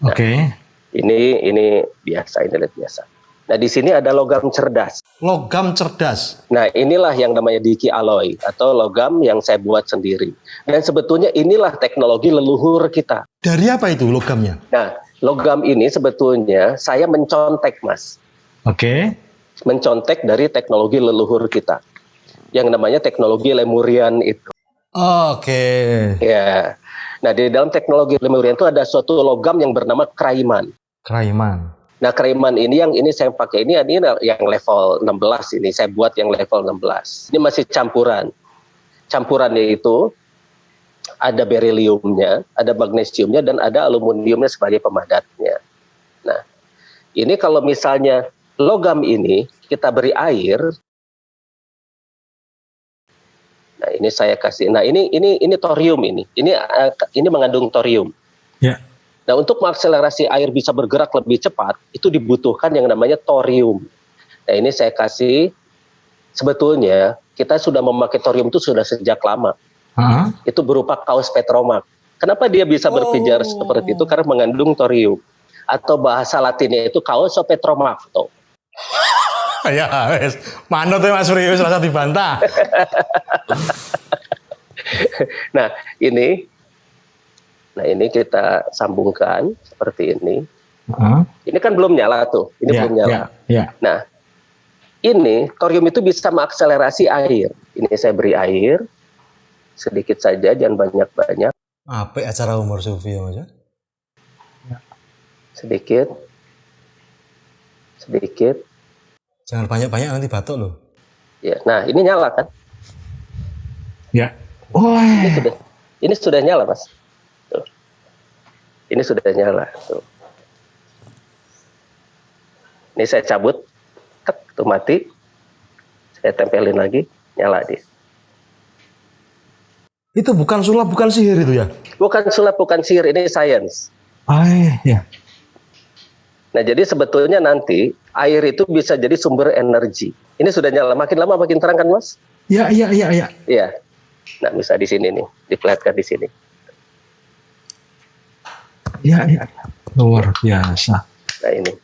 Nah, Oke. Ini biasa, ini LED biasa. Nah, di sini ada logam cerdas. Logam cerdas. Nah, inilah yang namanya Diki Alloy atau logam yang saya buat sendiri. Dan sebetulnya inilah teknologi leluhur kita. Dari apa itu logamnya? Nah, logam ini sebetulnya saya mencontek, Mas. Oke. Mencontek dari teknologi leluhur kita. Yang namanya teknologi Lemurian itu. Oke. Ya. Nah, di dalam teknologi Lemurian itu ada suatu logam yang bernama Kraiman. Kraiman. Nah, Kraiman ini yang saya pakai ini yang level 16 ini. Saya buat yang level 16. Ini masih campuran. Campurannya itu ada beriliumnya, ada magnesiumnya, dan ada aluminiumnya sebagai pemadatnya. Nah, ini kalau misalnya logam ini kita beri air. Nah, ini saya kasih. Nah, ini thorium ini. Ini mengandung thorium. Ya. Nah, untuk mengakselerasi air bisa bergerak lebih cepat, itu dibutuhkan yang namanya thorium. Nah, ini saya kasih. Sebetulnya kita sudah memakai thorium itu sudah sejak lama. Itu berupa kaos petromak. Kenapa dia bisa berpijar seperti itu? Karena mengandung thorium. Atau bahasa Latinnya itu kaos petromakto. Ya, manut ya Mas Pri, rasa dibantah. Nah, ini kita sambungkan seperti ini. Ini kan belum nyala tuh. Ini belum nyala. Nah, ini thorium itu bisa mengakselerasi air. Ini saya beri air sedikit saja, jangan banyak-banyak. Apa acara humor sufi ya Mas? Jangan banyak-banyak nanti batuk loh. Ya, nah ini nyala kan? Ya. Wah. Ini sudah nyala, Mas. Tuh. Ini sudah nyala. Tuh. Ini saya cabut, tek, tuh mati. Saya tempelin lagi, nyala dia. Itu bukan sulap, bukan sihir itu ya? Bukan sulap, bukan sihir, ini sains. Ya. Nah, jadi sebetulnya nanti air itu bisa jadi sumber energi. Ini sudah nyala, makin lama makin terang kan, Mas? Ya. Iya. Nah, bisa di sini nih, diperlihatkan di sini. Ya. Luar biasa. Nah, ini.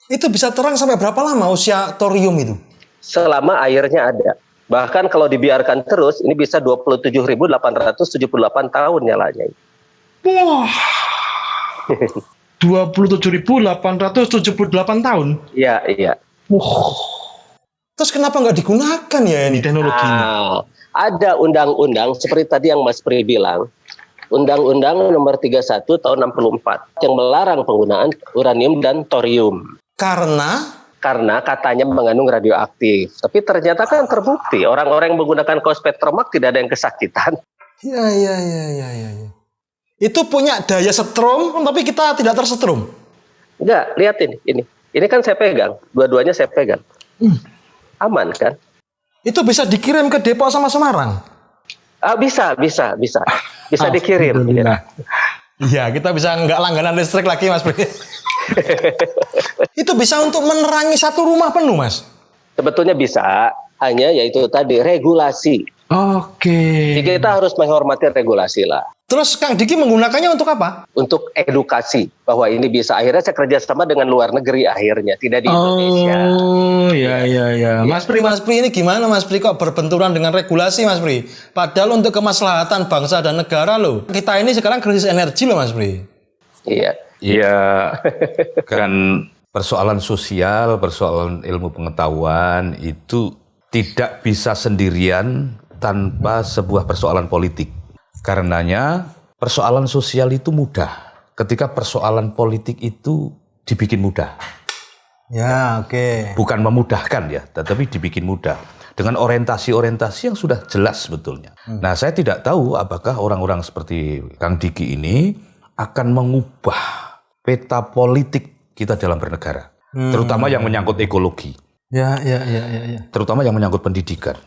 Itu bisa terang sampai berapa lama usia thorium itu? Selama airnya ada. Bahkan kalau dibiarkan terus, ini bisa 27.878 tahun nyalanya. Wah. 27.878 tahun. Iya. Terus kenapa nggak digunakan ya ini teknologi ini? Ada undang-undang seperti tadi yang Mas Pri bilang, Undang-Undang Nomor 31 Tahun 64 yang melarang penggunaan uranium dan thorium. Karena katanya mengandung radioaktif. Tapi ternyata kan terbukti orang-orang yang menggunakan kaos petromak tidak ada yang kesakitan. Iya. Itu punya daya setrum, tapi kita tidak tersetrum. Enggak, lihat ini. Ini kan saya pegang, dua-duanya saya pegang. Aman kan? Itu bisa dikirim ke Depok sama Semarang? Bisa dikirim. Iya, kita bisa nggak langganan listrik lagi, Mas Pri. Itu bisa untuk menerangi satu rumah penuh, Mas? Sebetulnya bisa, hanya yaitu tadi regulasi. Oke. Jadi kita harus menghormati regulasi lah. Terus Kang Diki menggunakannya untuk apa? Untuk edukasi bahwa ini bisa. Akhirnya saya kerjasama dengan luar negeri akhirnya, tidak di Indonesia. Oh, ya. Mas Pri ini gimana Mas Pri kok berbenturan dengan regulasi Mas Pri? Padahal untuk kemaslahatan bangsa dan negara loh. Kita ini sekarang krisis energi loh Mas Pri. Iya. Ya, kan persoalan sosial, persoalan ilmu pengetahuan itu tidak bisa sendirian tanpa sebuah persoalan politik. Karenanya persoalan sosial itu mudah ketika persoalan politik itu dibikin mudah. Ya, oke. Bukan memudahkan ya, tetapi dibikin mudah. Dengan orientasi-orientasi yang sudah jelas sebetulnya. Nah, saya tidak tahu apakah orang-orang seperti Kang Diki ini akan mengubah peta politik kita dalam bernegara. Terutama yang menyangkut ekologi. Ya. Terutama yang menyangkut pendidikan.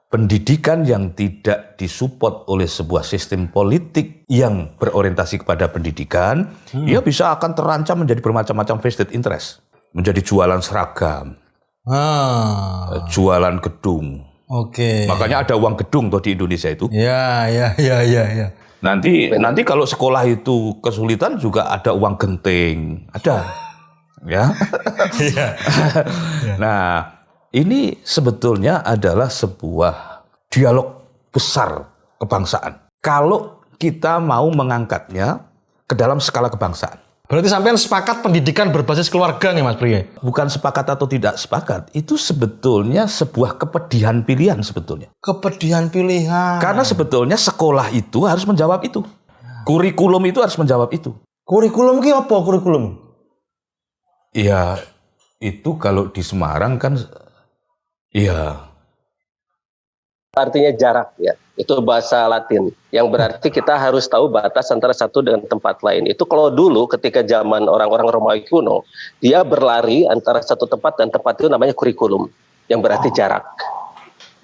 Pendidikan yang tidak disupport oleh sebuah sistem politik yang berorientasi kepada pendidikan, ia bisa akan terancam menjadi bermacam-macam vested interest. Menjadi jualan seragam, jualan gedung. Oke. Makanya ada uang gedung tuh di Indonesia itu. Ya. Nanti kalau sekolah itu kesulitan juga ada uang genting, ada. Ya. Nah, ini sebetulnya adalah sebuah dialog besar kebangsaan. Kalau kita mau mengangkatnya ke dalam skala kebangsaan. Berarti sampean sepakat pendidikan berbasis keluarga nih Mas Pri? Bukan sepakat atau tidak sepakat, itu sebetulnya sebuah kepedihan pilihan sebetulnya. Kepedihan pilihan. Karena sebetulnya sekolah itu harus menjawab itu. Kurikulum itu harus menjawab itu. Kurikulum ki apa kurikulum? Ya, itu kalau di Semarang kan iya. Artinya jarak ya. Itu bahasa Latin. Yang berarti kita harus tahu batas antara satu dengan tempat lain. Itu kalau dulu ketika zaman orang-orang Romawi kuno, dia berlari antara satu tempat dan tempat itu namanya kurikulum. Yang berarti jarak.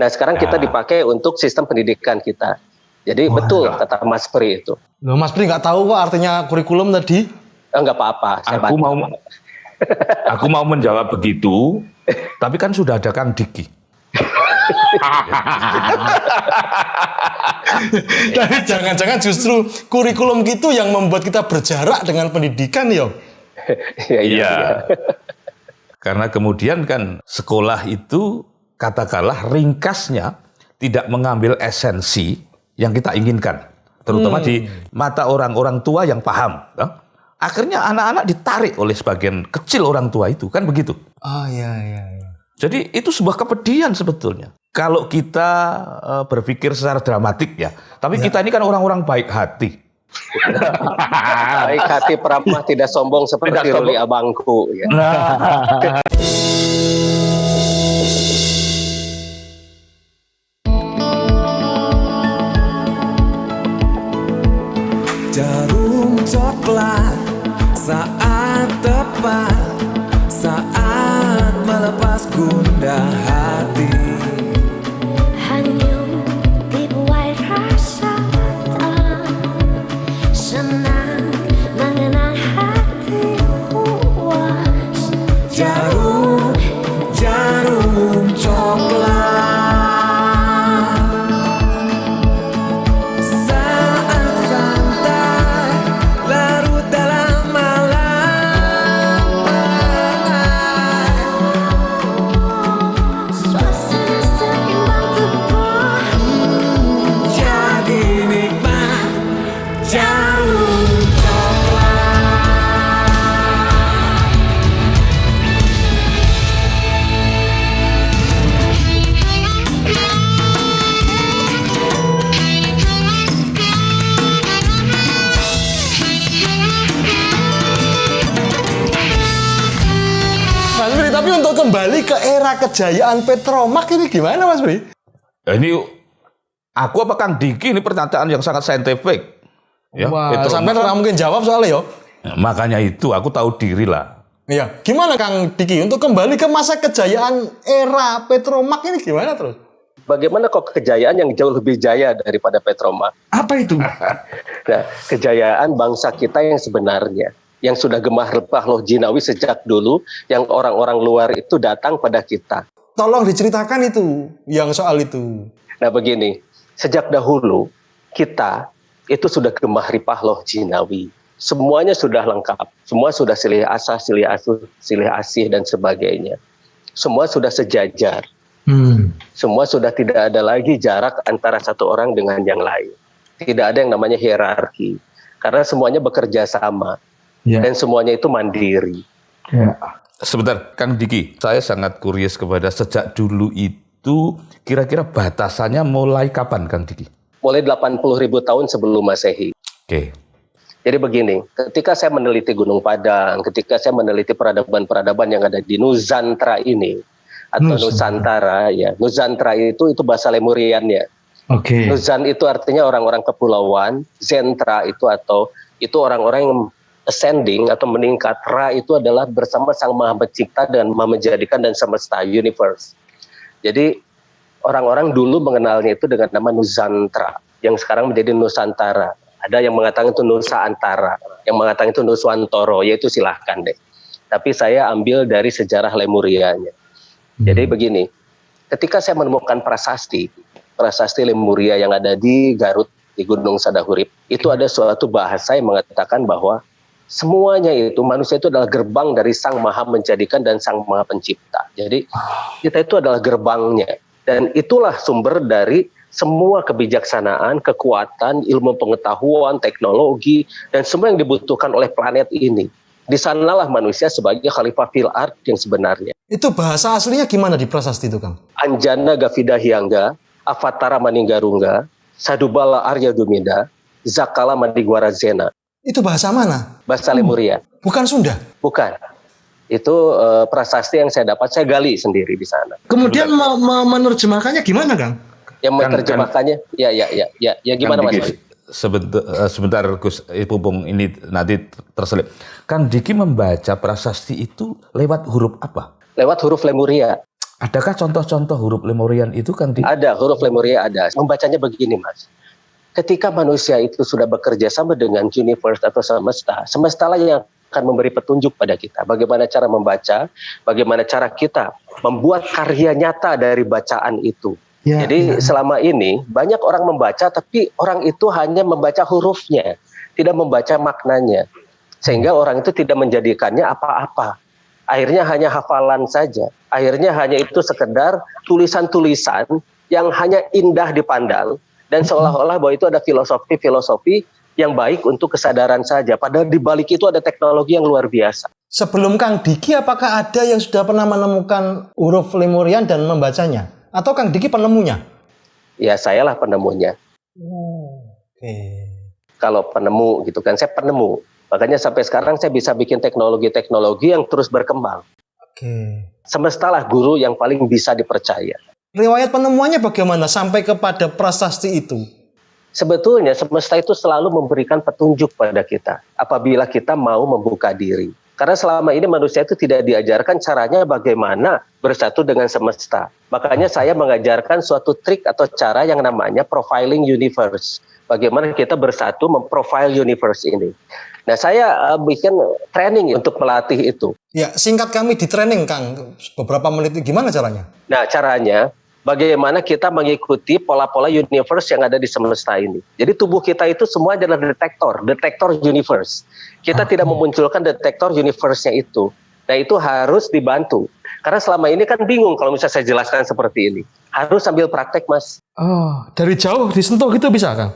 Nah sekarang kita dipakai untuk sistem pendidikan kita. Jadi betul kata Mas Pri itu. Loh Mas Pri nggak tahu kok artinya kurikulum tadi? Enggak apa-apa. Aku mau menjawab begitu, tapi kan sudah ada Kang Diki. Tapi jangan-jangan justru kurikulum gitu yang membuat kita berjarak dengan pendidikan ya? Iya. Karena kemudian kan sekolah itu katakanlah ringkasnya tidak mengambil esensi yang kita inginkan. Terutama di mata orang-orang tua yang paham. Akhirnya anak-anak ditarik oleh sebagian kecil orang tua itu, kan begitu. Oh iya. Jadi itu sebuah kepedihan sebetulnya. Kalau kita berpikir secara dramatik ya. Tapi kita ini kan orang-orang baik hati. Baik hati peramah tidak sombong seperti Ruli abangku. Ya. kembali ke era kejayaan Petromak ini gimana Mas Bri? Ini aku apa Kang Diki, ini pernyataan yang sangat saintifik. Ya, Wah, Petromak. sampai nggak mungkin jawab soalnya yo. Ya, makanya itu aku tahu diri lah. Iya, gimana Kang Diki untuk kembali ke masa kejayaan era Petromak ini gimana terus? Bagaimana kok kejayaan yang jauh lebih jaya daripada Petromak? Apa itu? Nah, kejayaan bangsa kita yang sebenarnya, yang sudah gemah rempah loh jinawi sejak dulu, yang orang-orang luar itu datang pada kita. Tolong diceritakan itu, yang soal itu. Nah begini, sejak dahulu kita itu sudah gemah ripah loh jinawi. Semuanya sudah lengkap, semua sudah silih asah, silih asuh, silih asih dan sebagainya. Semua sudah sejajar. Semua sudah tidak ada lagi jarak antara satu orang dengan yang lain. Tidak ada yang namanya hierarki. Karena semuanya bekerja sama. Ya. Dan semuanya itu mandiri. Ya. Sebentar, Kang Diki, saya sangat curious kepada sejak dulu itu kira-kira batasannya mulai kapan, Kang Diki? Mulai 80.000 tahun sebelum Masehi. Oke. Jadi begini, ketika saya meneliti Gunung Padang, ketika saya meneliti peradaban-peradaban yang ada di Nusantara ini, atau Nusantara, ya, Nusantara itu bahasa Lemuriannya. Oke. Nuzan itu artinya orang-orang kepulauan, Zentra itu orang-orang yang ascending atau meningkat. Ra itu adalah bersama Sang Maha Pencipta dan Maha Menjadikan dan semesta universe. Jadi orang-orang dulu mengenalnya itu dengan nama Nusantara, yang sekarang menjadi Nusantara. Ada yang mengatakan itu Nusa Antara, yang mengatakan itu Nuswantoro, yaitu silahkan deh. Tapi saya ambil dari sejarah Lemurianya. Jadi begini, ketika saya menemukan prasasti Lemuria yang ada di Garut, di Gunung Sadahurip, itu ada suatu bahasa yang mengatakan bahwa semuanya itu, manusia itu adalah gerbang dari Sang Maha Menjadikan dan Sang Maha Pencipta. Jadi kita itu adalah gerbangnya. Dan itulah sumber dari semua kebijaksanaan, kekuatan, ilmu pengetahuan, teknologi, dan semua yang dibutuhkan oleh planet ini. Di sanalah manusia sebagai khalifah fil ard yang sebenarnya. Itu bahasa aslinya gimana di prasasti itu, Kang? Anjana Gavida Hyangga, Avatara Maninggarungga, Sadubala Arya Dumida, Zakala Mandigwara Zena. Itu bahasa mana? Bahasa Lemuria. Bukan Sunda? Bukan. Itu prasasti yang saya dapat, saya gali sendiri di sana. Kemudian menerjemahkannya gimana, Kang? Yang menerjemahkannya, ya gimana Kang Mas? Diki, sebentar Gus Pupung, ini nanti terselip. Kang Diki membaca prasasti itu lewat huruf apa? Lewat huruf Lemuria. Adakah contoh-contoh huruf Lemurian itu, Kang Diki? Ada, huruf Lemuria ada. Membacanya begini, Mas. Ketika manusia itu sudah bekerja sama dengan universe atau semesta lah yang akan memberi petunjuk pada kita. Bagaimana cara membaca, bagaimana cara kita membuat karya nyata dari bacaan itu. Ya, Jadi selama ini banyak orang membaca, tapi orang itu hanya membaca hurufnya, tidak membaca maknanya. Sehingga orang itu tidak menjadikannya apa-apa. Akhirnya hanya hafalan saja. Akhirnya hanya itu sekedar tulisan-tulisan yang hanya indah dipandang. Dan seolah-olah bahwa itu ada filosofi-filosofi yang baik untuk kesadaran saja. Padahal di balik itu ada teknologi yang luar biasa. Sebelum Kang Diki, apakah ada yang sudah pernah menemukan huruf Lemurian dan membacanya? Atau Kang Diki penemunya? Ya, sayalah penemunya. Oke. Kalau penemu gitu kan, saya penemu. Makanya sampai sekarang saya bisa bikin teknologi-teknologi yang terus berkembang. Oke. Semestalah guru yang paling bisa dipercaya. Riwayat penemuannya bagaimana sampai kepada prasasti itu? Sebetulnya semesta itu selalu memberikan petunjuk pada kita apabila kita mau membuka diri. Karena selama ini manusia itu tidak diajarkan caranya bagaimana bersatu dengan semesta. Makanya saya mengajarkan suatu trik atau cara yang namanya profiling universe. Bagaimana kita bersatu memprofile universe ini. Nah, saya bikin training untuk melatih itu. Ya, singkat kami di training, Kang. Beberapa menit itu gimana caranya? Nah, caranya bagaimana kita mengikuti pola-pola universe yang ada di semesta ini. Jadi tubuh kita itu semua adalah detektor universe. Kita tidak memunculkan detektor universe-nya itu. Nah, itu harus dibantu. Karena selama ini kan bingung kalau misalnya saya jelaskan seperti ini. Harus sambil praktek, Mas. Oh, dari jauh disentuh gitu bisa, Kang?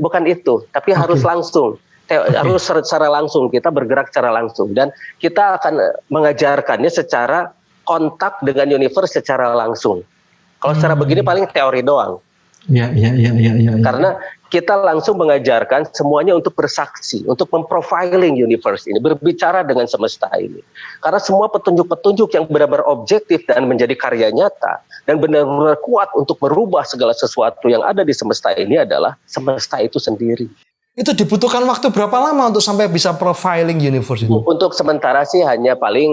Bukan itu, tapi harus langsung. Harus secara langsung, kita bergerak secara langsung. Dan kita akan mengajarkannya secara kontak dengan universe secara langsung. Kalau secara begini paling teori doang. Ya, ya, ya, ya, ya. Karena kita langsung mengajarkan semuanya untuk bersaksi, untuk memprofiling universe ini, berbicara dengan semesta ini. Karena semua petunjuk-petunjuk yang benar-benar objektif dan menjadi karya nyata dan benar-benar kuat untuk merubah segala sesuatu yang ada di semesta ini adalah semesta itu sendiri. Itu dibutuhkan waktu berapa lama untuk sampai bisa profiling universe itu? Untuk sementara sih hanya paling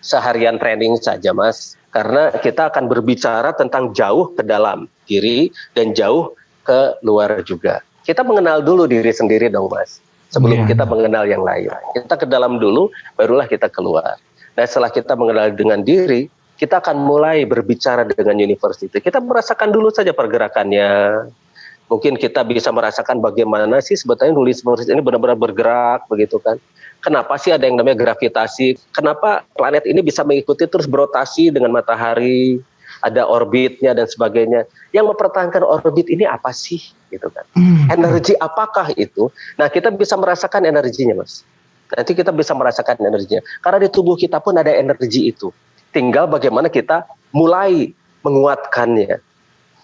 seharian training saja, Mas. Karena kita akan berbicara tentang jauh ke dalam diri dan jauh ke luar juga. Kita mengenal dulu diri sendiri dong, Mas. Sebelum kita mengenal yang lain. Kita ke dalam dulu, barulah kita keluar. Nah, setelah kita mengenal dengan diri, kita akan mulai berbicara dengan universe itu. Kita merasakan dulu saja pergerakannya. Mungkin kita bisa merasakan bagaimana sih sebetulnya universe ini benar-benar bergerak, begitu kan. Kenapa sih ada yang namanya gravitasi? Kenapa planet ini bisa mengikuti terus berotasi dengan matahari? Ada orbitnya dan sebagainya. Yang mempertahankan orbit ini apa sih? Gitu kan. Energi apakah itu? Nah, kita bisa merasakan energinya, Mas. Nanti kita bisa merasakan energinya. Karena di tubuh kita pun ada energi itu. Tinggal bagaimana kita mulai menguatkannya.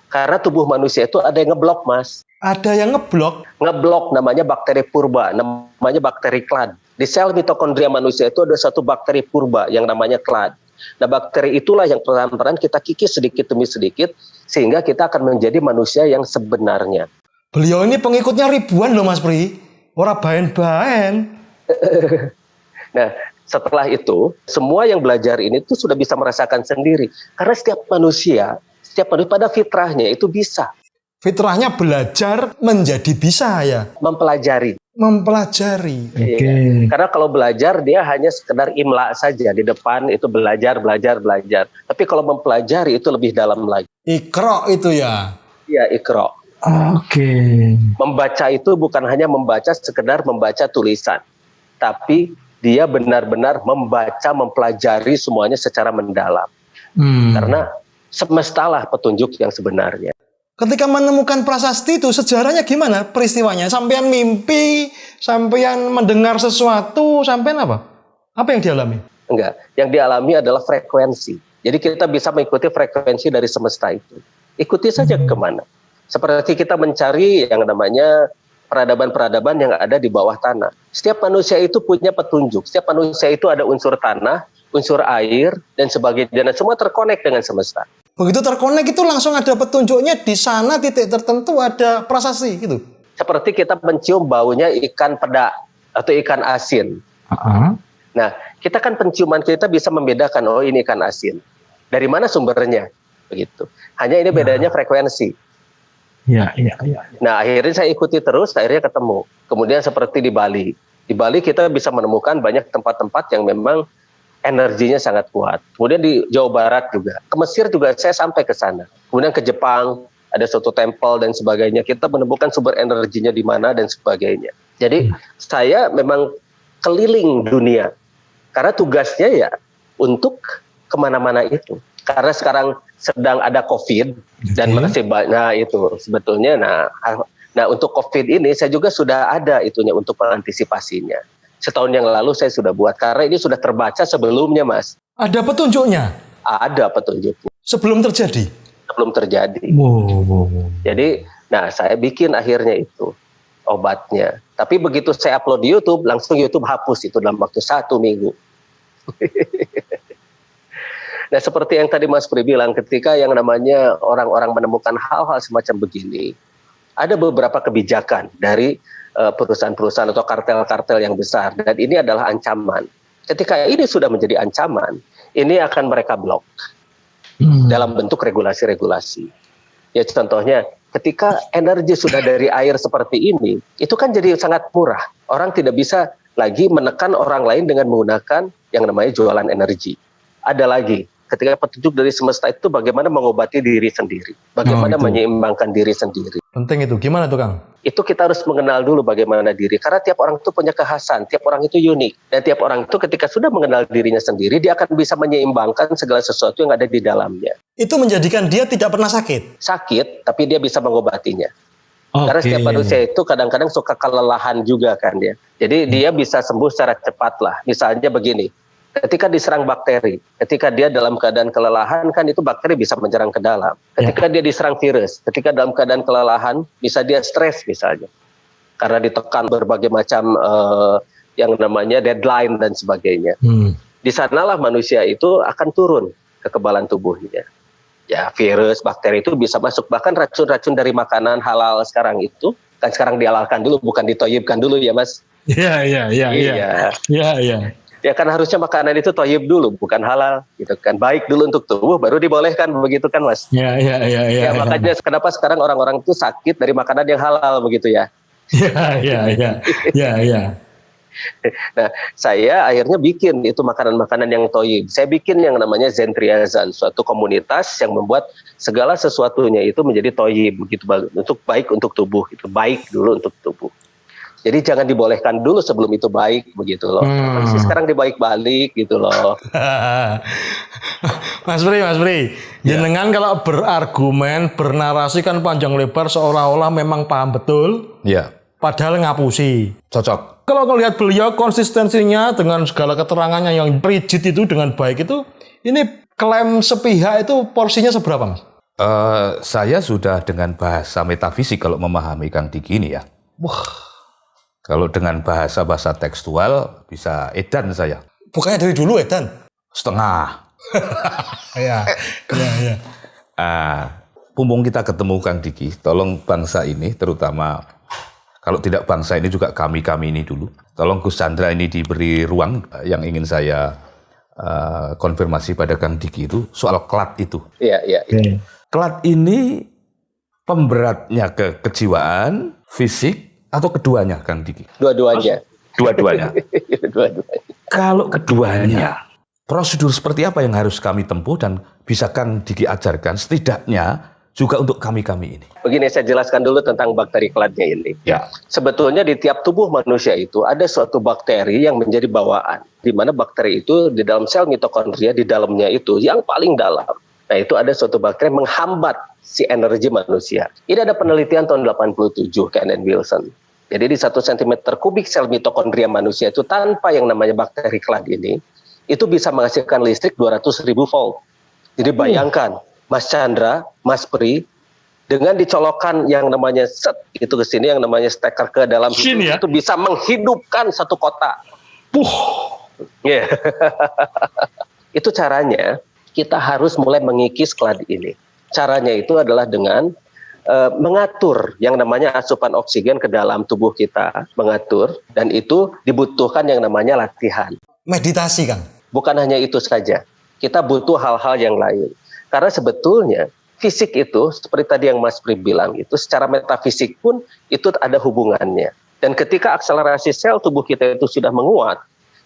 Karena tubuh manusia itu ada yang ngeblok, Mas. Ada yang ngeblok? Ngeblok namanya bakteri purba, namanya bakteri clad. Di sel mitokondria manusia itu ada satu bakteri purba yang namanya clad. Nah, bakteri itulah yang pelan-pelan kita kikis sedikit demi sedikit sehingga kita akan menjadi manusia yang sebenarnya. Beliau ini pengikutnya ribuan loh, Mas Pri. Ora baen-baen. Nah, setelah itu semua yang belajar ini tuh sudah bisa merasakan sendiri. Karena setiap manusia pada fitrahnya itu bisa. Fitrahnya belajar menjadi bisa ya? Mempelajari. Mempelajari. Oke. Karena kalau belajar dia hanya sekedar imla saja. Di depan itu belajar. Tapi kalau mempelajari itu lebih dalam lagi. Iqra itu ya? Iya, Iqra. Oke. Membaca itu bukan hanya membaca sekedar membaca tulisan. Tapi dia benar-benar membaca, mempelajari semuanya secara mendalam. Karena semestalah petunjuk yang sebenarnya. Ketika menemukan prasasti itu sejarahnya gimana peristiwanya? Sampean mimpi, sampean mendengar sesuatu, sampean apa? Apa yang dialami? Enggak, yang dialami adalah frekuensi. Jadi kita bisa mengikuti frekuensi dari semesta itu. Ikuti saja kemana. Seperti kita mencari yang namanya peradaban-peradaban yang ada di bawah tanah. Setiap manusia itu punya petunjuk. Setiap manusia itu ada unsur tanah, unsur air, dan sebagainya. Dan semua terkonek dengan semesta. Begitu terkonek itu langsung ada petunjuknya di sana titik tertentu ada prasasti gitu. Seperti kita mencium baunya ikan peda atau ikan asin. Nah, kita kan penciuman kita bisa membedakan oh ini ikan asin. Dari mana sumbernya? Begitu. Hanya ini bedanya frekuensi. Ya. Nah, akhirnya saya ikuti terus, akhirnya ketemu. Kemudian seperti di Bali. Di Bali kita bisa menemukan banyak tempat-tempat yang memang energinya sangat kuat. Kemudian di Jawa Barat juga. Ke Mesir juga saya sampai ke sana. Kemudian ke Jepang, ada suatu temple dan sebagainya. Kita menemukan sumber energinya di mana dan sebagainya. Jadi saya memang keliling dunia. Karena tugasnya ya untuk kemana-mana itu. Karena sekarang sedang ada COVID dan masih banyak itu sebetulnya. Nah untuk COVID ini saya juga sudah ada itunya untuk mengantisipasinya. Setahun yang lalu saya sudah buat karena ini sudah terbaca sebelumnya, Mas. Ada petunjuknya? Ada petunjuknya. Sebelum terjadi? Sebelum terjadi. Wow. Jadi, saya bikin akhirnya itu obatnya. Tapi begitu saya upload di YouTube, langsung YouTube hapus itu dalam waktu 1 minggu. Nah, seperti yang tadi Mas Pri bilang, ketika yang namanya orang-orang menemukan hal-hal semacam begini, ada beberapa kebijakan dari perusahaan-perusahaan atau kartel-kartel yang besar. Dan ini adalah ancaman. Ketika ini sudah menjadi ancaman, ini akan mereka blok dalam bentuk regulasi-regulasi. Ya contohnya, ketika energi sudah dari air seperti ini, itu kan jadi sangat murah. Orang tidak bisa lagi menekan orang lain dengan menggunakan yang namanya jualan energi. Ada lagi, ketika petunjuk dari semesta itu bagaimana mengobati diri sendiri. Bagaimana menyeimbangkan diri sendiri. Penting itu. Gimana tuh, Kang? Itu kita harus mengenal dulu bagaimana diri. Karena tiap orang itu punya kekhasan, tiap orang itu unik. Dan tiap orang itu ketika sudah mengenal dirinya sendiri, dia akan bisa menyeimbangkan segala sesuatu yang ada di dalamnya. Itu menjadikan dia tidak pernah sakit? Sakit, tapi dia bisa mengobatinya. Karena setiap manusia itu kadang-kadang suka kelelahan juga kan dia. Jadi dia bisa sembuh secara cepat lah. Misalnya begini, Ketika diserang bakteri, ketika dia dalam keadaan kelelahan, kan itu bakteri bisa menyerang ke dalam. Ketika dia diserang virus, ketika dalam keadaan kelelahan, bisa dia stres misalnya. Karena ditekan berbagai macam yang namanya deadline dan sebagainya. Di sanalah manusia itu akan turun kekebalan tubuhnya. Ya, virus, bakteri itu bisa masuk. Bahkan racun-racun dari makanan halal sekarang itu, kan sekarang dihalalkan dulu, bukan ditoyibkan dulu ya Mas. Iya. Ya kan harusnya makanan itu toyib dulu, bukan halal, gitu kan. Baik dulu untuk tubuh, baru dibolehkan, begitu kan, Mas? Ya. Makanya kenapa sekarang orang-orang itu sakit dari makanan yang halal, begitu ya? Ya. Nah, saya akhirnya bikin itu makanan-makanan yang toyib. Saya bikin yang namanya Zentriazan, suatu komunitas yang membuat segala sesuatunya itu menjadi toyib, begitu untuk baik untuk tubuh, itu baik dulu untuk tubuh. Jadi jangan dibolehkan dulu sebelum itu baik, begitu loh. Sekarang dibaik-balik gitu loh. Mas Pri, jenengan kalau berargumen, bernarasi kan panjang lebar seolah-olah memang paham betul. Ya. Padahal ngapusi. Cocok. Kalau lihat beliau konsistensinya dengan segala keterangannya yang rigid itu dengan baik itu, ini klaim sepihak itu porsinya seberapa, Mas? Saya sudah dengan bahasa metafisik kalau memahami Kang Diki ini ya. Wah. Kalau dengan bahasa tekstual bisa edan saya. Bukannya dari dulu edan? Setengah. Iya. Mumpung kita ketemu Kang Diki, tolong bangsa ini terutama kalau tidak bangsa ini juga kami ini dulu. Tolong Gus Chandra ini diberi ruang yang ingin saya konfirmasi pada Kang Diki itu soal klat itu. Iya. Klat ini pemberatnya ke kejiwaan, fisik, atau keduanya, Kang Diki? Dua-duanya. Dua-duanya. Dua-duanya. Kalau keduanya, prosedur seperti apa yang harus kami tempuh dan bisa Kang Diki ajarkan setidaknya juga untuk kami ini? Begini, saya jelaskan dulu tentang bakteri kladnya ini. Ya. Sebetulnya di tiap tubuh manusia itu ada suatu bakteri yang menjadi bawaan. Di mana bakteri itu di dalam sel mitokondria, di dalamnya itu yang paling dalam. Nah, itu ada suatu bakteri menghambat si energi manusia. Ini ada penelitian tahun 87, Ken and Wilson. Jadi di 1 cm kubik sel mitokondria manusia itu tanpa yang namanya bakteri klad ini, itu bisa menghasilkan listrik 200.000 volt. Jadi bayangkan, Mas Chandra, Mas Pri, dengan dicolokkan yang namanya set itu ke sini, yang namanya steker ke dalam Sini, ya? itu bisa menghidupkan satu kota. Yeah. Itu caranya. Kita harus mulai mengikis klad ini. Caranya itu adalah dengan mengatur yang namanya asupan oksigen ke dalam tubuh kita, mengatur, dan itu dibutuhkan yang namanya latihan. Meditasi, Kang? Bukan hanya itu saja, kita butuh hal-hal yang lain. Karena sebetulnya fisik itu, seperti tadi yang Mas Pri bilang, itu secara metafisik pun itu ada hubungannya. Dan ketika akselerasi sel tubuh kita itu sudah menguat,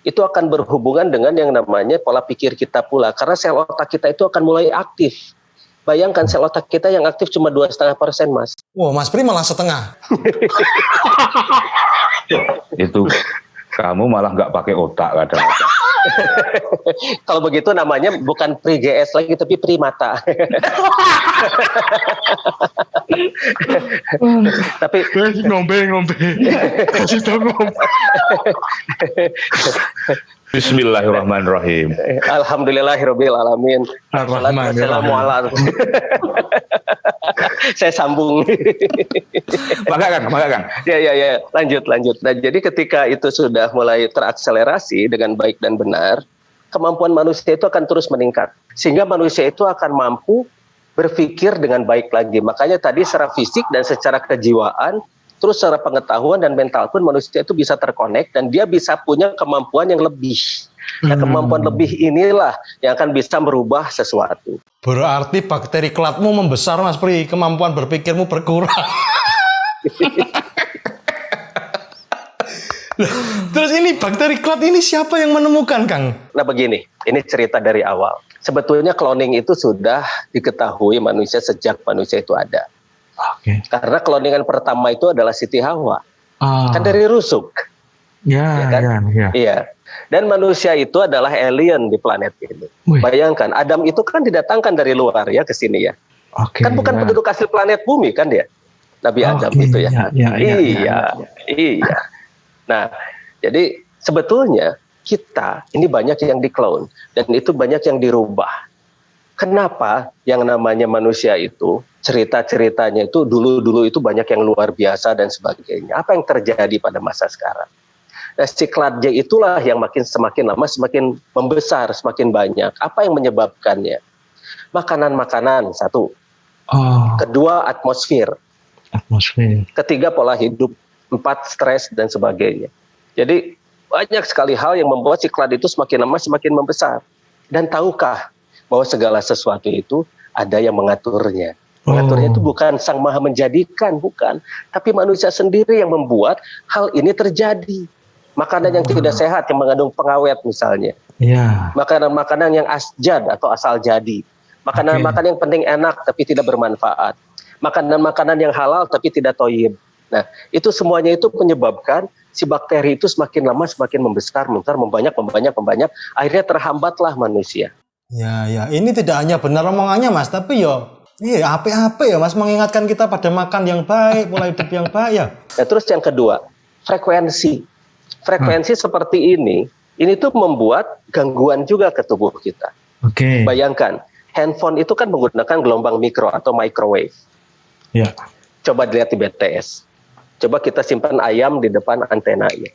itu akan berhubungan dengan yang namanya pola pikir kita pula. Karena sel otak kita itu akan mulai aktif. Bayangkan sel otak kita yang aktif cuma 2,5%, Mas. Wah, Mas Pri malah setengah. Itu kamu malah nggak pakai otak kadang-kadang. Kalau begitu namanya bukan Pri GS lagi, tapi Primata. Tapi ngombe. Kasih tau ngombe. Bismillahirrahmanirrahim. Alhamdulillahirabbil alamin. Assalamualaikum. Saya sambung. Maka Kang. Ya. Lanjut. Nah, jadi ketika itu sudah mulai terakselerasi dengan baik dan benar, kemampuan manusia itu akan terus meningkat. Sehingga manusia itu akan mampu berpikir dengan baik lagi. Makanya tadi secara fisik dan secara kejiwaan, terus secara pengetahuan dan mental pun manusia itu bisa terkonek dan dia bisa punya kemampuan yang lebih. Nah, kemampuan lebih inilah yang akan bisa merubah sesuatu. Berarti bakteri kladmu membesar, Mas Pri. Kemampuan berpikirmu berkurang. Terus ini bakteri klad ini siapa yang menemukan, Kang? Nah begini, ini cerita dari awal. Sebetulnya cloning itu sudah diketahui manusia sejak manusia itu ada. Oke. Karena cloningan pertama itu adalah Siti Hawa. Kan dari rusuk. Ya. Iya. Dan manusia itu adalah alien di planet ini. Wih. Bayangkan, Adam itu kan didatangkan dari luar ya ke sini ya. Oke. Kan bukan penduduk asli planet bumi kan dia. Nabi Adam itu ya. Iya. Iya. Nah, jadi sebetulnya kita ini banyak yang di-clone dan itu banyak yang dirubah. Kenapa yang namanya manusia itu cerita-ceritanya itu dulu itu banyak yang luar biasa dan sebagainya. Apa yang terjadi pada masa sekarang? Nah, si Kladje itulah yang semakin lama semakin membesar, semakin banyak. Apa yang menyebabkannya? Makanan-makanan, satu. Kedua, atmosfer. Ketiga, pola hidup. 4, stres dan sebagainya. Jadi banyak sekali hal yang membuat si Kladje itu semakin lama semakin membesar. Dan tahukah bahwa segala sesuatu itu ada yang mengaturnya. Mengaturnya itu bukan Sang Maha Menjadikan, bukan. Tapi manusia sendiri yang membuat hal ini terjadi. Makanan yang tidak sehat, yang mengandung pengawet misalnya. Makanan-makanan yang asjad atau asal jadi. Makanan-makanan yang penting enak tapi tidak bermanfaat. Makanan-makanan yang halal tapi tidak thayyib. Nah, itu semuanya itu menyebabkan si bakteri itu semakin lama semakin membesar, membanyak. Akhirnya terhambatlah manusia. Ya, ini tidak hanya benar omongannya Mas, tapi apa ya Mas, mengingatkan kita pada makan yang baik, pola hidup yang baik ya. Nah, terus yang kedua, frekuensi seperti ini tuh membuat gangguan juga ke tubuh kita. Bayangkan, handphone itu kan menggunakan gelombang mikro atau microwave. Coba dilihat di BTS. Coba kita simpan ayam di depan antenanya.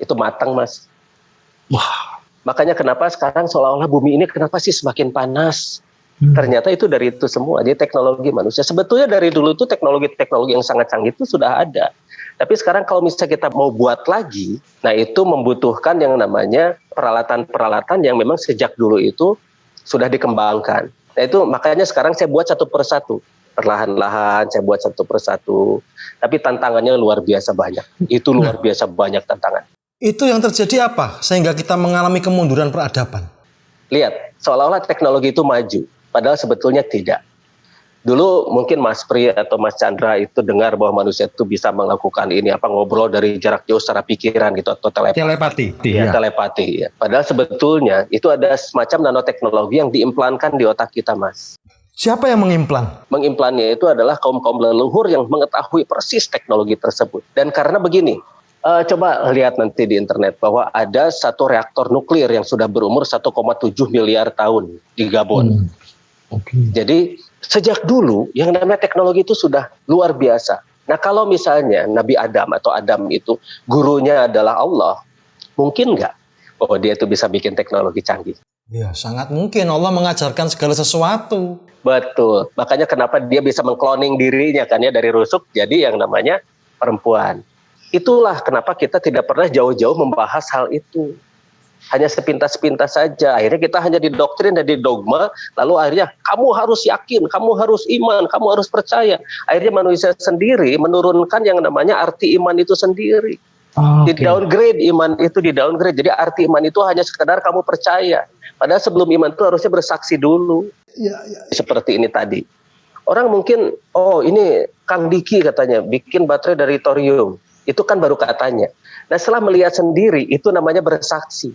Itu matang, Mas. Wah. Makanya kenapa sekarang seolah-olah bumi ini kenapa sih semakin panas? Ternyata itu dari itu semua. Jadi teknologi manusia. Sebetulnya dari dulu itu teknologi yang sangat canggih itu sudah ada. Tapi sekarang kalau misalnya kita mau buat lagi, nah itu membutuhkan yang namanya peralatan-peralatan yang memang sejak dulu itu sudah dikembangkan. Nah itu makanya sekarang saya buat satu persatu. Perlahan-lahan saya buat satu persatu. Tapi tantangannya luar biasa banyak. Itu luar biasa banyak tantangan. Itu yang terjadi apa? Sehingga kita mengalami kemunduran peradaban. Lihat, seolah-olah teknologi itu maju. Padahal sebetulnya tidak. Dulu mungkin Mas Pri atau Mas Chandra itu dengar bahwa manusia itu bisa melakukan ngobrol dari jarak jauh secara pikiran gitu atau telepati. Telepati. Ya. Padahal sebetulnya itu ada semacam nanoteknologi yang diimplankan di otak kita, Mas. Siapa yang mengimplan? Mengimplannya itu adalah kaum-kaum leluhur yang mengetahui persis teknologi tersebut. Dan karena begini, coba lihat nanti di internet bahwa ada satu reaktor nuklir yang sudah berumur 1,7 miliar tahun di Gabon. Jadi sejak dulu yang namanya teknologi itu sudah luar biasa. Nah kalau misalnya Nabi Adam atau Adam itu gurunya adalah Allah, mungkin nggak bahwa dia itu bisa bikin teknologi canggih? Ya sangat mungkin. Allah mengajarkan segala sesuatu. Betul. Makanya kenapa dia bisa mengkloning dirinya kan ya dari rusuk jadi yang namanya perempuan. Itulah kenapa kita tidak pernah jauh-jauh membahas hal itu. Hanya sepintas-sepintas saja. Akhirnya kita hanya didoktrin dan didogma. Lalu akhirnya kamu harus yakin, kamu harus iman, kamu harus percaya. Akhirnya manusia sendiri menurunkan yang namanya arti iman itu sendiri. Di downgrade iman itu di downgrade. Jadi arti iman itu hanya sekedar kamu percaya. Padahal sebelum iman itu harusnya bersaksi dulu. Seperti ini tadi. Orang mungkin, ini Kang Diki katanya bikin baterai dari thorium. Itu kan baru katanya. Nah setelah melihat sendiri itu namanya bersaksi.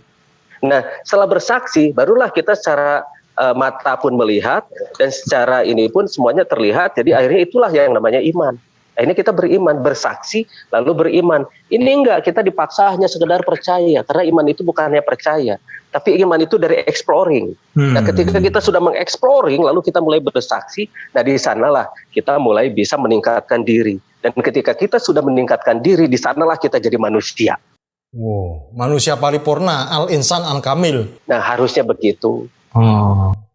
Nah setelah bersaksi barulah kita secara mata pun melihat dan secara ini pun semuanya terlihat. Jadi akhirnya itulah yang namanya iman. Akhirnya kita beriman, bersaksi lalu beriman. Ini enggak, kita dipaksa hanya sekedar percaya. Karena iman itu bukan hanya percaya. Tapi iman itu dari exploring. Nah ketika kita sudah mengexploring lalu kita mulai bersaksi. Nah di sanalah kita mulai bisa meningkatkan diri. Dan ketika kita sudah meningkatkan diri, di sanalah kita jadi manusia. Wow, manusia paripurna, al-insan al-kamil. Nah, harusnya begitu.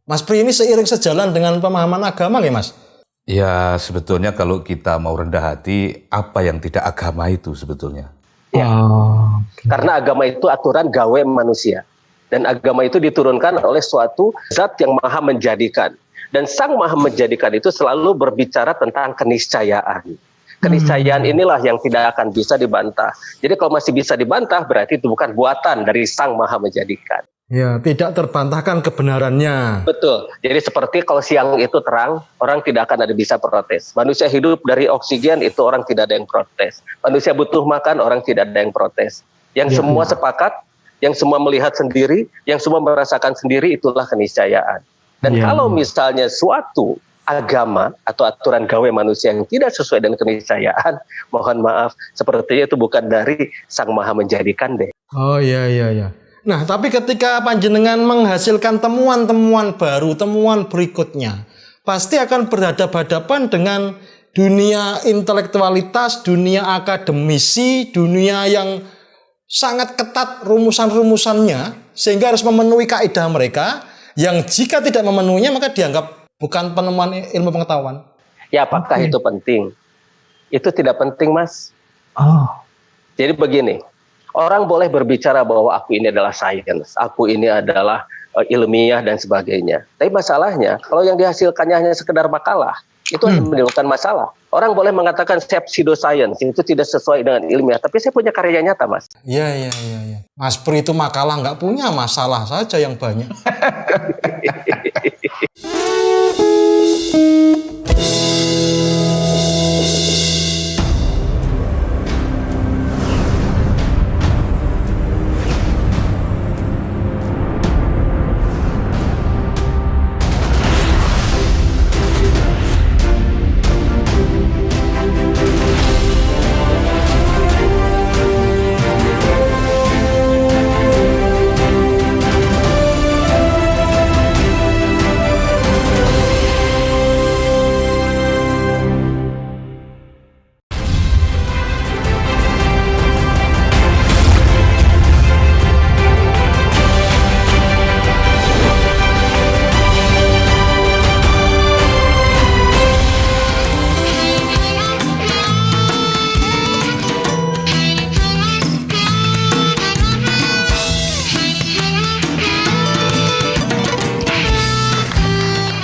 Mas Pri ini seiring sejalan dengan pemahaman agama nggak Mas? Ya, sebetulnya kalau kita mau rendah hati, apa yang tidak agama itu sebetulnya? Ya. Karena agama itu aturan gawe manusia. Dan agama itu diturunkan oleh suatu zat yang maha menjadikan. Dan sang maha menjadikan itu selalu berbicara tentang keniscayaan. Keniscayaan inilah yang tidak akan bisa dibantah. Jadi kalau masih bisa dibantah berarti itu bukan buatan dari Sang Maha Menjadikan. Ya, tidak terbantahkan kebenarannya. Betul. Jadi seperti kalau siang itu terang, orang tidak akan ada bisa protes. Manusia hidup dari oksigen itu orang tidak ada yang protes. Manusia butuh makan, orang tidak ada yang protes. Yang semua sepakat, yang semua melihat sendiri, yang semua merasakan sendiri itulah keniscayaan. Dan kalau misalnya suatu agama atau aturan gawe manusia yang tidak sesuai dengan keniscayaan, mohon maaf, sepertinya itu bukan dari Sang Maha Menjadikan deh. Oh iya. Nah, tapi ketika panjenengan menghasilkan temuan-temuan baru, temuan berikutnya, pasti akan berhadapan-hadapan dengan dunia intelektualitas, dunia akademisi, dunia yang sangat ketat rumusan-rumusannya, sehingga harus memenuhi kaidah mereka, yang jika tidak memenuhinya maka dianggap bukan penemuan ilmu pengetahuan. Ya, apakah itu penting? Itu tidak penting, Mas. Jadi begini, orang boleh berbicara bahwa aku ini adalah sains, aku ini adalah ilmiah dan sebagainya. Tapi masalahnya, kalau yang dihasilkannya hanya sekedar makalah, itu akan menimbulkan masalah. Orang boleh mengatakan saya pseudoscience, itu tidak sesuai dengan ilmiah, tapi saya punya karya nyata, Mas. Iya. Mas Pri itu makalah nggak punya, masalah saja yang banyak.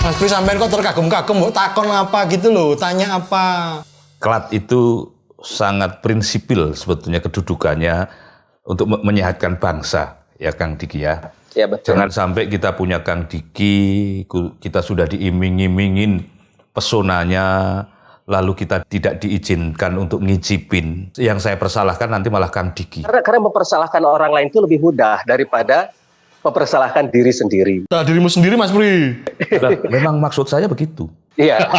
Mas Pri sampean kok terkagum-kagum, mau takon apa gitu loh, tanya apa. Klat itu sangat prinsipil sebetulnya kedudukannya untuk menyehatkan bangsa, ya Kang Diki ya. Ya, betul. Jangan sampai kita punya Kang Diki, kita sudah diiming-imingin pesonanya, lalu kita tidak diizinkan untuk ngicipin. Yang saya persalahkan nanti malah Kang Diki. Karena mempersalahkan orang lain itu lebih mudah daripada mempersalahkan diri sendiri. Nah, dirimu sendiri, Mas Pri. Memang maksud saya begitu. Iya.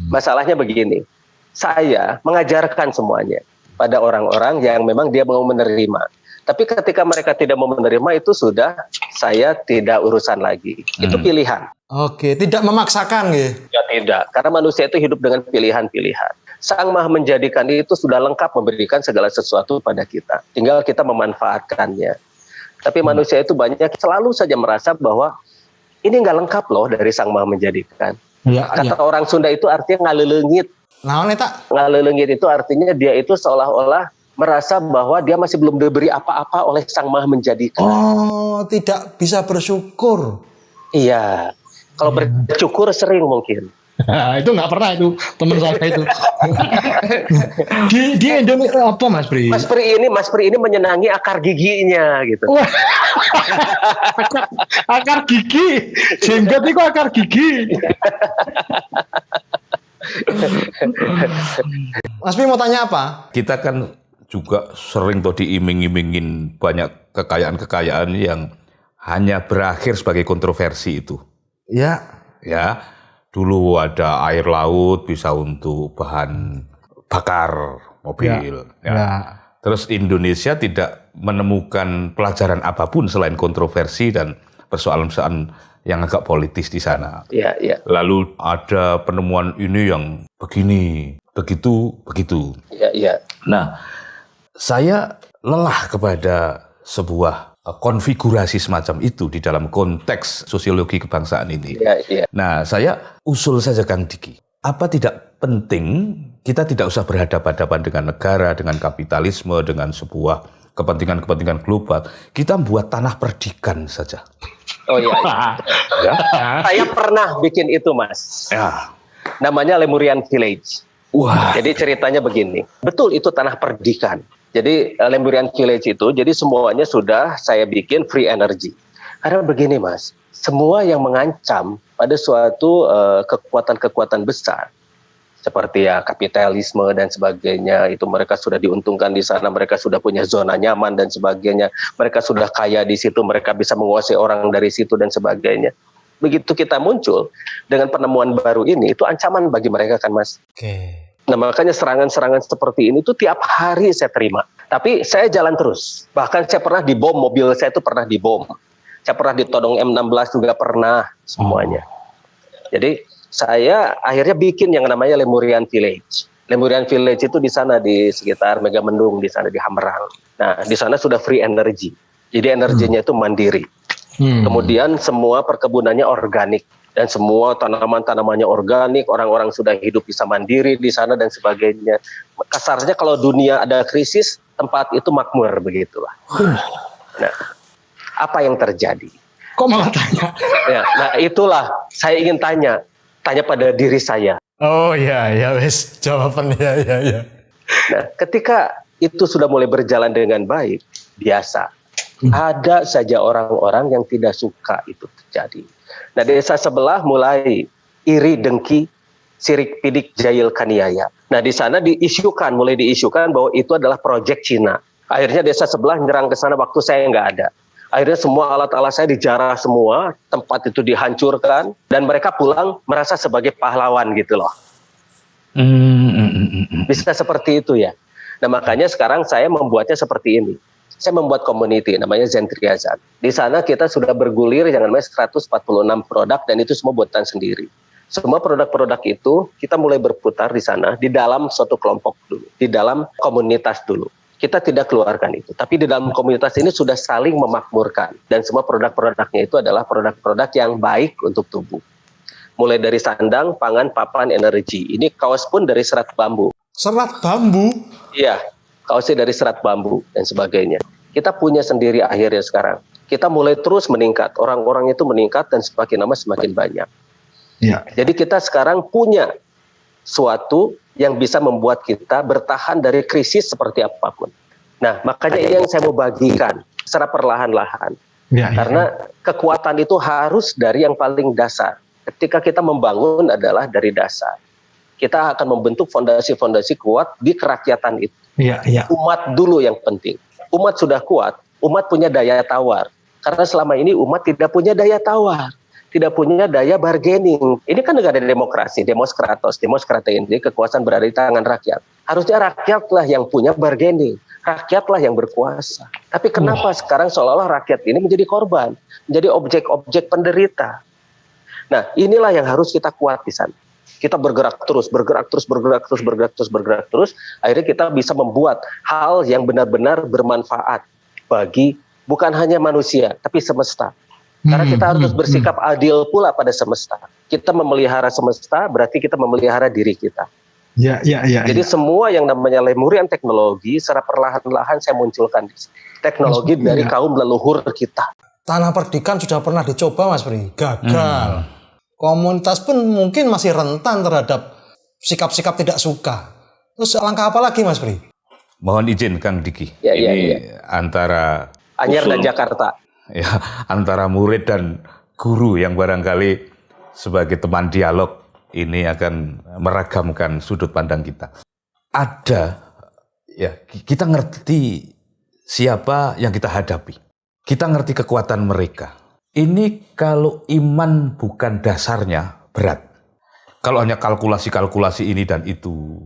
Masalahnya begini, saya mengajarkan semuanya pada orang-orang yang memang dia mau menerima. Tapi ketika mereka tidak mau menerima, itu sudah saya tidak urusan lagi. Itu pilihan. Oke, tidak memaksakan ya? Ya tidak, karena manusia itu hidup dengan pilihan-pilihan. Sang Maha Menjadikan itu sudah lengkap memberikan segala sesuatu pada kita. Tinggal kita memanfaatkannya. Tapi manusia itu banyak selalu saja merasa bahwa ini nggak lengkap loh dari Sang Maha Menjadikan. Ya, Kata orang Sunda itu artinya ngalelengit. Nah, tak? Ngalelengit itu artinya dia itu seolah-olah merasa bahwa dia masih belum diberi apa-apa oleh Sang Maha Menjadikan. Oh, tidak bisa bersyukur. Iya. Kalau bersyukur sering mungkin. Nah, itu nggak pernah itu teman saya itu. di Indonesia apa Mas Pri? Mas Pri ini menyenangi akar giginya gitu. akar gigi, jenggot itu akar gigi. Mas Pri mau tanya apa? Kita kan juga sering tuh diiming-imingin banyak kekayaan-kekayaan yang hanya berakhir sebagai kontroversi itu. Ya. Ya. Dulu ada air laut bisa untuk bahan bakar mobil. Ya. Terus Indonesia tidak menemukan pelajaran apapun selain kontroversi dan persoalan-persoalan yang agak politis di sana. Ya. Lalu ada penemuan ini yang begini, begitu. Ya. Nah, saya lelah kepada sebuah konfigurasi semacam itu di dalam konteks sosiologi kebangsaan ini. Ya. Nah, saya usul saja Kang Diki. Apa tidak penting kita tidak usah berhadapan-hadapan dengan negara, dengan kapitalisme, dengan sebuah kepentingan-kepentingan global. Kita buat tanah perdikan saja. Oh iya. Ya. Saya pernah bikin itu, Mas. Ya. Namanya Lemurian Village. Wah. Jadi ceritanya begini. Betul itu tanah perdikan. Jadi Lemurian Village itu, jadi semuanya sudah saya bikin free energy. Karena begini Mas, semua yang mengancam pada suatu kekuatan-kekuatan besar, seperti ya kapitalisme dan sebagainya, itu mereka sudah diuntungkan di sana, mereka sudah punya zona nyaman dan sebagainya, mereka sudah kaya di situ, mereka bisa menguasai orang dari situ dan sebagainya. Begitu kita muncul dengan penemuan baru ini, itu ancaman bagi mereka kan Mas. Oke. Nah makanya serangan-serangan seperti ini tuh tiap hari saya terima. Tapi saya jalan terus. Bahkan saya pernah dibom, mobil saya itu pernah dibom. Saya pernah ditodong M16 juga pernah, semuanya. Jadi saya akhirnya bikin yang namanya Lemurian Village. Lemurian Village itu di sana di sekitar Megamendung, di sana di Hammerang. Nah, di sana sudah free energy. Jadi energinya itu mandiri. Kemudian semua perkebunannya organik dan semua tanaman-tanamannya organik, orang-orang sudah hidup bisa mandiri di sana dan sebagainya. Kasarnya kalau dunia ada krisis, tempat itu makmur begitulah. Nah, apa yang terjadi? Kok malah tanya? Ya, nah itulah saya ingin tanya pada diri saya. Oh ya, ya wes jawabannya ya. Nah, ketika itu sudah mulai berjalan dengan baik, biasa. Ada saja orang-orang yang tidak suka itu terjadi. Nah, desa sebelah mulai iri, dengki, sirik, pidik, jahil, kaniaya. Nah, di sana mulai diisukan bahwa itu adalah proyek Cina. Akhirnya desa sebelah nyerang ke sana waktu saya nggak ada. Akhirnya semua alat-alat saya dijarah semua, tempat itu dihancurkan, dan mereka pulang merasa sebagai pahlawan gitu loh. Bisa seperti itu ya. Nah, makanya sekarang saya membuatnya seperti ini. Saya membuat community namanya Zentriazan. Di sana kita sudah bergulir yang namanya 146 produk dan itu semua buatan sendiri. Semua produk-produk itu kita mulai berputar di sana di dalam suatu kelompok dulu, di dalam komunitas dulu. Kita tidak keluarkan itu, tapi di dalam komunitas ini sudah saling memakmurkan dan semua produk-produknya itu adalah produk-produk yang baik untuk tubuh. Mulai dari sandang, pangan, papan, energi. Ini kaos pun dari serat bambu. Serat bambu? Iya. Kaosnya dari serat bambu dan sebagainya. Kita punya sendiri akhirnya sekarang. Kita mulai terus meningkat. Orang-orang itu meningkat dan semakin lama semakin banyak. Ya. Jadi kita sekarang punya suatu yang bisa membuat kita bertahan dari krisis seperti apapun. Nah, makanya ini yang saya mau bagikan secara perlahan-lahan. Karena kekuatan itu harus dari yang paling dasar. Ketika kita membangun adalah dari dasar. Kita akan membentuk fondasi-fondasi kuat di kerakyatan itu. Umat dulu yang penting. Umat sudah kuat, umat punya daya tawar. Karena selama ini umat tidak punya daya tawar, tidak punya daya bargaining. Ini kan negara demokrasi, demokrasi ini kekuasaan berada di tangan rakyat. Harusnya rakyatlah yang punya bargaining, rakyatlah yang berkuasa. Tapi kenapa sekarang seolah-olah rakyat ini menjadi korban, menjadi objek-objek penderita? Nah, inilah yang harus kita kuat di sana. Kita bergerak terus. Akhirnya kita bisa membuat hal yang benar-benar bermanfaat bagi bukan hanya manusia, tapi semesta. Karena kita harus bersikap adil pula pada semesta. Kita memelihara semesta, berarti kita memelihara diri kita. Jadi semua yang namanya lemurian teknologi, secara perlahan-lahan saya munculkan di sini. Teknologi dari kaum leluhur kita. Tanah Perdikan sudah pernah dicoba, Mas Pri. Gagal. Komunitas pun mungkin masih rentan terhadap sikap-sikap tidak suka. Terus langkah apa lagi, Mas Pri? Mohon izin Kang Diki. Ini antara Anyer dan Jakarta. Ya, antara murid dan guru yang barangkali sebagai teman dialog ini akan meragamkan sudut pandang kita. Ada, ya kita ngerti siapa yang kita hadapi. Kita ngerti kekuatan mereka. Ini kalau iman bukan dasarnya berat. Kalau hanya kalkulasi ini dan itu,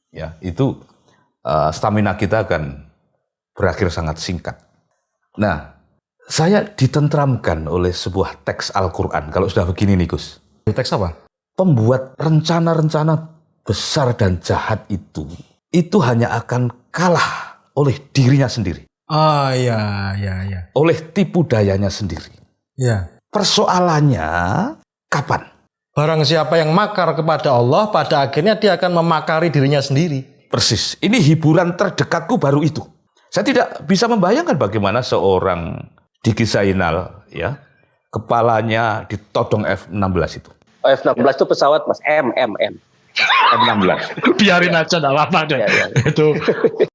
ya itu stamina kita akan berakhir sangat singkat. Nah, saya ditentramkan oleh sebuah teks Al-Quran. Kalau sudah begini nih Gus. Teks apa? Pembuat rencana-rencana besar dan jahat itu hanya akan kalah oleh dirinya sendiri. Iya. Oleh tipu dayanya sendiri. Ya. Persoalannya kapan? Barang siapa yang makar kepada Allah, pada akhirnya dia akan memakari dirinya sendiri. Persis. Ini hiburan terdekatku baru itu. Saya tidak bisa membayangkan bagaimana seorang Diki Zainal, ya, kepalanya ditodong F-16 itu. F-16 itu pesawat, Mas. M16. Biarin aja, enggak apa-apa deh. Itu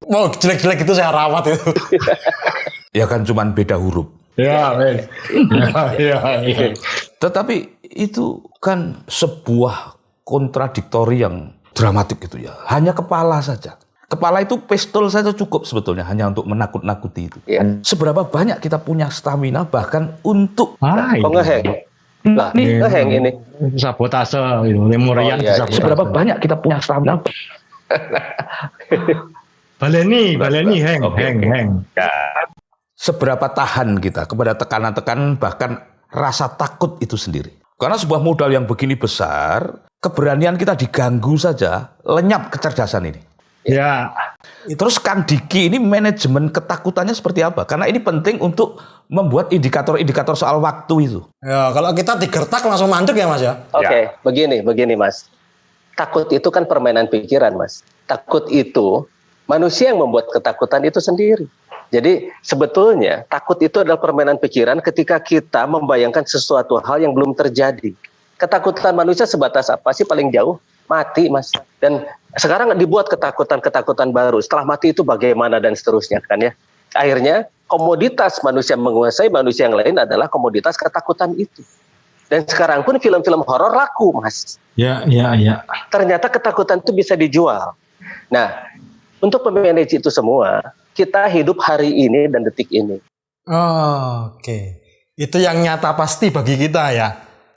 mau jelek-jelek itu saya rawat itu. Ya kan cuman beda huruf. Ya. Tetapi itu kan sebuah kontradiktori yang dramatik gitu ya. Hanya kepala saja. Kepala itu pistol saja cukup sebetulnya hanya untuk menakut-nakuti itu. Ya. Seberapa banyak kita punya stamina bahkan untuk ngeheng. Nah, ngeheng ini. Sabotase, lemurian. Seberapa banyak kita punya stamina. baleni, heng. Ya. Seberapa tahan kita kepada tekanan-tekanan bahkan rasa takut itu sendiri. Karena sebuah modal yang begini besar, keberanian kita diganggu saja, lenyap kecerdasan ini. Ya. Terus Kang Diki ini manajemen ketakutannya seperti apa? Karena ini penting untuk membuat indikator-indikator soal waktu itu. Ya, kalau kita digertak langsung mandek ya Mas ya? Oke, begini Mas. Takut itu kan permainan pikiran Mas. Takut itu manusia yang membuat ketakutan itu sendiri. Jadi sebetulnya takut itu adalah permainan pikiran ketika kita membayangkan sesuatu hal yang belum terjadi. Ketakutan manusia sebatas apa sih paling jauh? Mati Mas. Dan sekarang dibuat ketakutan-ketakutan baru. Setelah mati itu bagaimana dan seterusnya kan ya. Akhirnya komoditas manusia menguasai manusia yang lain adalah komoditas ketakutan itu. Dan sekarang pun film-film horor laku Mas. Ya. Ternyata ketakutan itu bisa dijual. Nah, untuk memanage itu semua, kita hidup hari ini dan detik ini. Oh, oke. Itu yang nyata pasti bagi kita ya?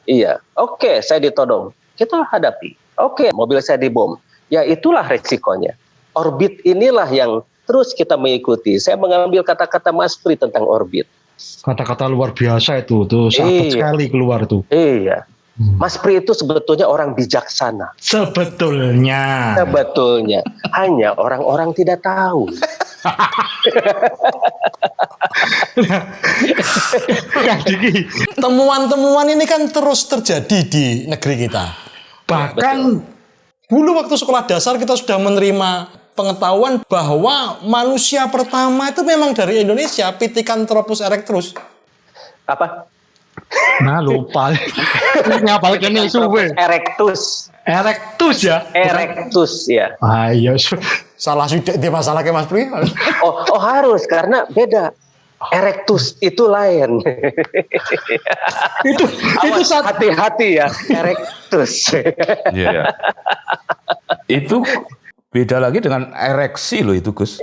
Iya. Oke, saya ditodong. Kita hadapi. Oke, mobil saya dibom. Ya itulah resikonya. Orbit inilah yang terus kita mengikuti. Saya mengambil kata-kata Mas Pri tentang orbit. Kata-kata luar biasa itu. Tuh sakit sekali keluar tuh. Iya. Mas Pri itu sebetulnya orang bijaksana. Sebetulnya. Hanya orang-orang tidak tahu. Kang Diki, temuan-temuan ini kan terus terjadi di negeri kita. Bahkan dulu waktu sekolah dasar kita sudah menerima pengetahuan bahwa manusia pertama itu memang dari Indonesia, Pithecanthropus erectus. Apa? Nah lupa. Ngapal kene suwe. Erectus ya. Erectus ya. Ayo. Salah sudah dia masalah ke Mas Pri. Oh harus karena beda. Erectus itu lain. itu hati-hati ya, erectus. Iya. Itu beda lagi dengan ereksi loh itu Gus.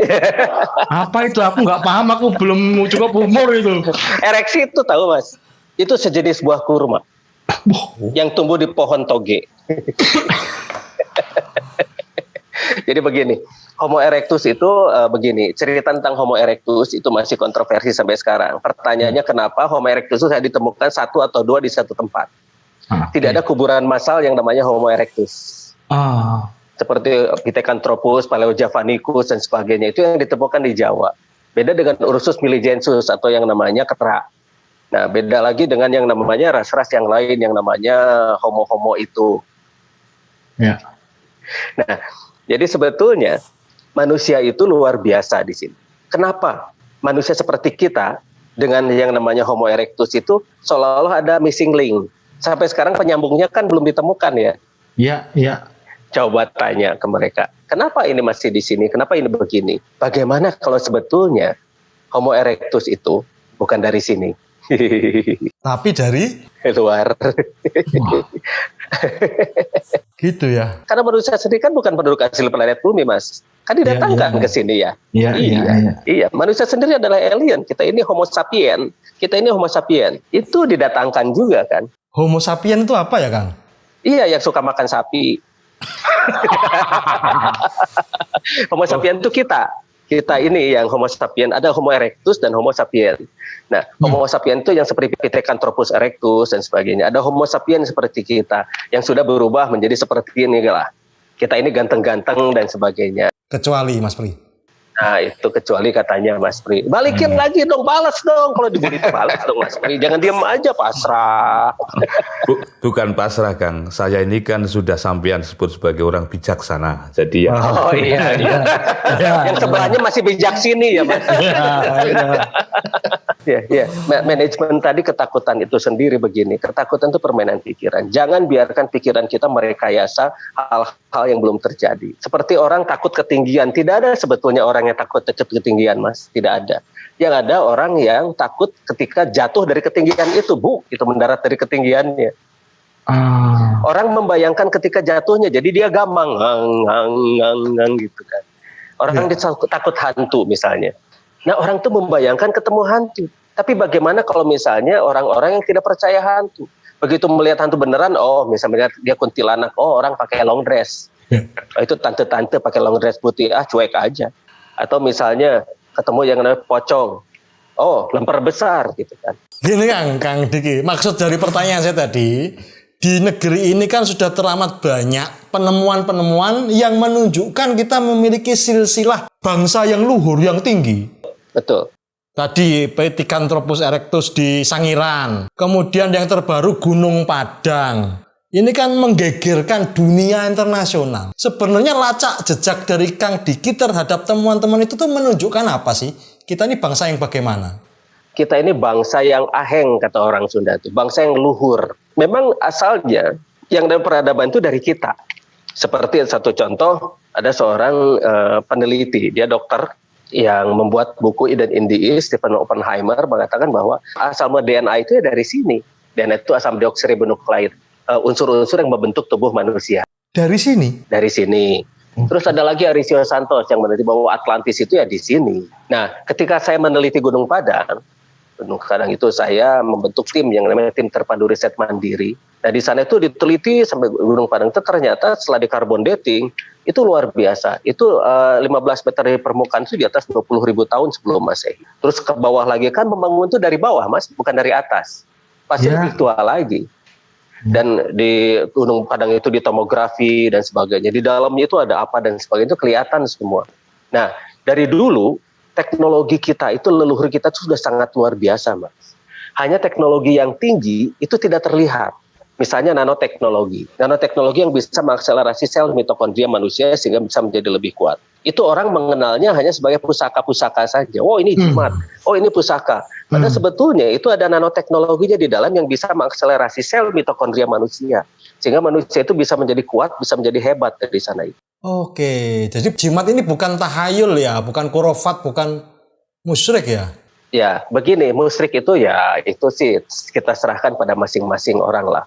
Apa itu? Aku nggak paham. Aku belum cukup umur itu. Ereksi itu tahu Mas? Itu sejenis buah kurma yang tumbuh di pohon toge. Jadi begini. Homo erectus itu begini, cerita tentang Homo erectus itu masih kontroversi sampai sekarang. Pertanyaannya kenapa Homo erectus itu saya ditemukan 1 atau 2 di satu tempat. Tidak ada kuburan massal yang namanya Homo erectus. Seperti Pithecanthropus, Paleojavanicus dan sebagainya itu yang ditemukan di Jawa. Beda dengan Ursus miligensis atau yang namanya ketera. Nah, beda lagi dengan yang namanya ras-ras yang lain yang namanya homo-homo itu. Ya. Nah, jadi sebetulnya manusia itu luar biasa di sini. Kenapa? Manusia seperti kita dengan yang namanya Homo erectus itu seolah-olah ada missing link. Sampai sekarang penyambungnya kan belum ditemukan ya. Iya. Coba tanya ke mereka, kenapa ini masih di sini? Kenapa ini begini? Bagaimana kalau sebetulnya Homo erectus itu bukan dari sini? Tapi dari luar. Gitu ya. Karena manusia sendiri kan bukan penduduk asli planet bumi, Mas. Kan didatangkan ke sini ya. Iya. Manusia sendiri adalah alien. Kita ini Homo sapien. Itu didatangkan juga kan. Homo sapien itu apa ya, Kang? Iya, yang suka makan sapi. Homo sapien itu kita. Kita ini yang Homo sapien, ada Homo erectus dan Homo sapien. Nah, Homo sapien itu yang seperti Pithecanthropus erectus dan sebagainya. Ada Homo sapien seperti kita yang sudah berubah menjadi seperti ini lah. Kita ini ganteng-ganteng dan sebagainya. Kecuali Mas Pri. Nah, itu kecuali katanya Mas Pri. Balikin lagi dong, balas dong. Kalau dibully balas dong Mas Pri. Jangan diam aja pasrah. Bukan pasrah Kang. Saya ini kan sudah sampean sebut sebagai orang bijaksana. Jadi ya. Oh iya. Yang sebelahnya masih bijak sini ya Mas. Iya. Manajemen tadi ketakutan itu sendiri begini. Ketakutan itu permainan pikiran. Jangan biarkan pikiran kita merekayasa hal-hal yang belum terjadi. Seperti orang takut ketinggian. Tidak ada sebetulnya orang yang takut ketinggian, Mas. Tidak ada. Yang ada orang yang takut ketika jatuh dari ketinggian itu, itu mendarat dari ketinggiannya. Orang membayangkan ketika jatuhnya, jadi dia gamang, gitu kan. Orang takut hantu misalnya. Nah, orang tuh membayangkan ketemu hantu. Tapi bagaimana kalau misalnya orang-orang yang tidak percaya hantu? Begitu melihat hantu beneran, misalnya dia kuntilanak, orang pakai long dress. Itu tante-tante pakai long dress putih, cuek aja. Atau misalnya ketemu yang namanya pocong, oh lemper besar gitu kan. Gini Kang Diki, maksud dari pertanyaan saya tadi, di negeri ini kan sudah teramat banyak penemuan-penemuan yang menunjukkan kita memiliki silsilah bangsa yang luhur, yang tinggi. Betul. Tadi Pithecanthropus erectus di Sangiran, kemudian yang terbaru Gunung Padang. Ini kan menggegerkan dunia internasional. Sebenarnya lacak jejak dari Kang Diki terhadap temuan-temuan itu tuh menunjukkan apa sih? Kita ini bangsa yang bagaimana? Kita ini bangsa yang aheng, kata orang Sunda itu, bangsa yang luhur. Memang asalnya yang dari peradaban itu dari kita. Seperti satu contoh, ada seorang peneliti, dia dokter yang membuat buku Eden in the East, Stephen Oppenheimer mengatakan bahwa asal DNA itu ya dari sini. DNA itu asam deoksiribonukleid, unsur-unsur yang membentuk tubuh manusia. Dari sini? Dari sini. Terus ada lagi Arisio Santos yang meneliti bahwa Atlantis itu ya di sini. Nah, ketika saya meneliti Gunung Padang itu saya membentuk tim yang namanya tim terpadu riset mandiri. Nah, di sana itu diteliti sampai Gunung Padang itu ternyata setelah di carbon dating itu luar biasa. Itu 15 meter dari permukaan itu di atas 20.000 tahun sebelum Masehi. Terus ke bawah lagi kan membangun itu dari bawah, Mas, bukan dari atas. Pasti lebih tua lagi. Dan di Gunung Padang itu di tomografi dan sebagainya. Di dalamnya itu ada apa dan sebagainya itu kelihatan semua. Nah, dari dulu teknologi kita itu, leluhur kita itu sudah sangat luar biasa, Mas. Hanya teknologi yang tinggi itu tidak terlihat. Misalnya nanoteknologi yang bisa mengakselerasi sel mitokondria manusia sehingga bisa menjadi lebih kuat. Itu orang mengenalnya hanya sebagai pusaka-pusaka saja. Oh, ini jimat, oh ini pusaka. Padahal sebetulnya itu ada nanoteknologinya di dalam yang bisa mengakselerasi sel mitokondria manusia. Sehingga manusia itu bisa menjadi kuat, bisa menjadi hebat dari sana itu. Oke, jadi jimat ini bukan tahayul ya, bukan khurafat, bukan musyrik ya? Ya, begini, musyrik itu ya, itu sih kita serahkan pada masing-masing orang lah.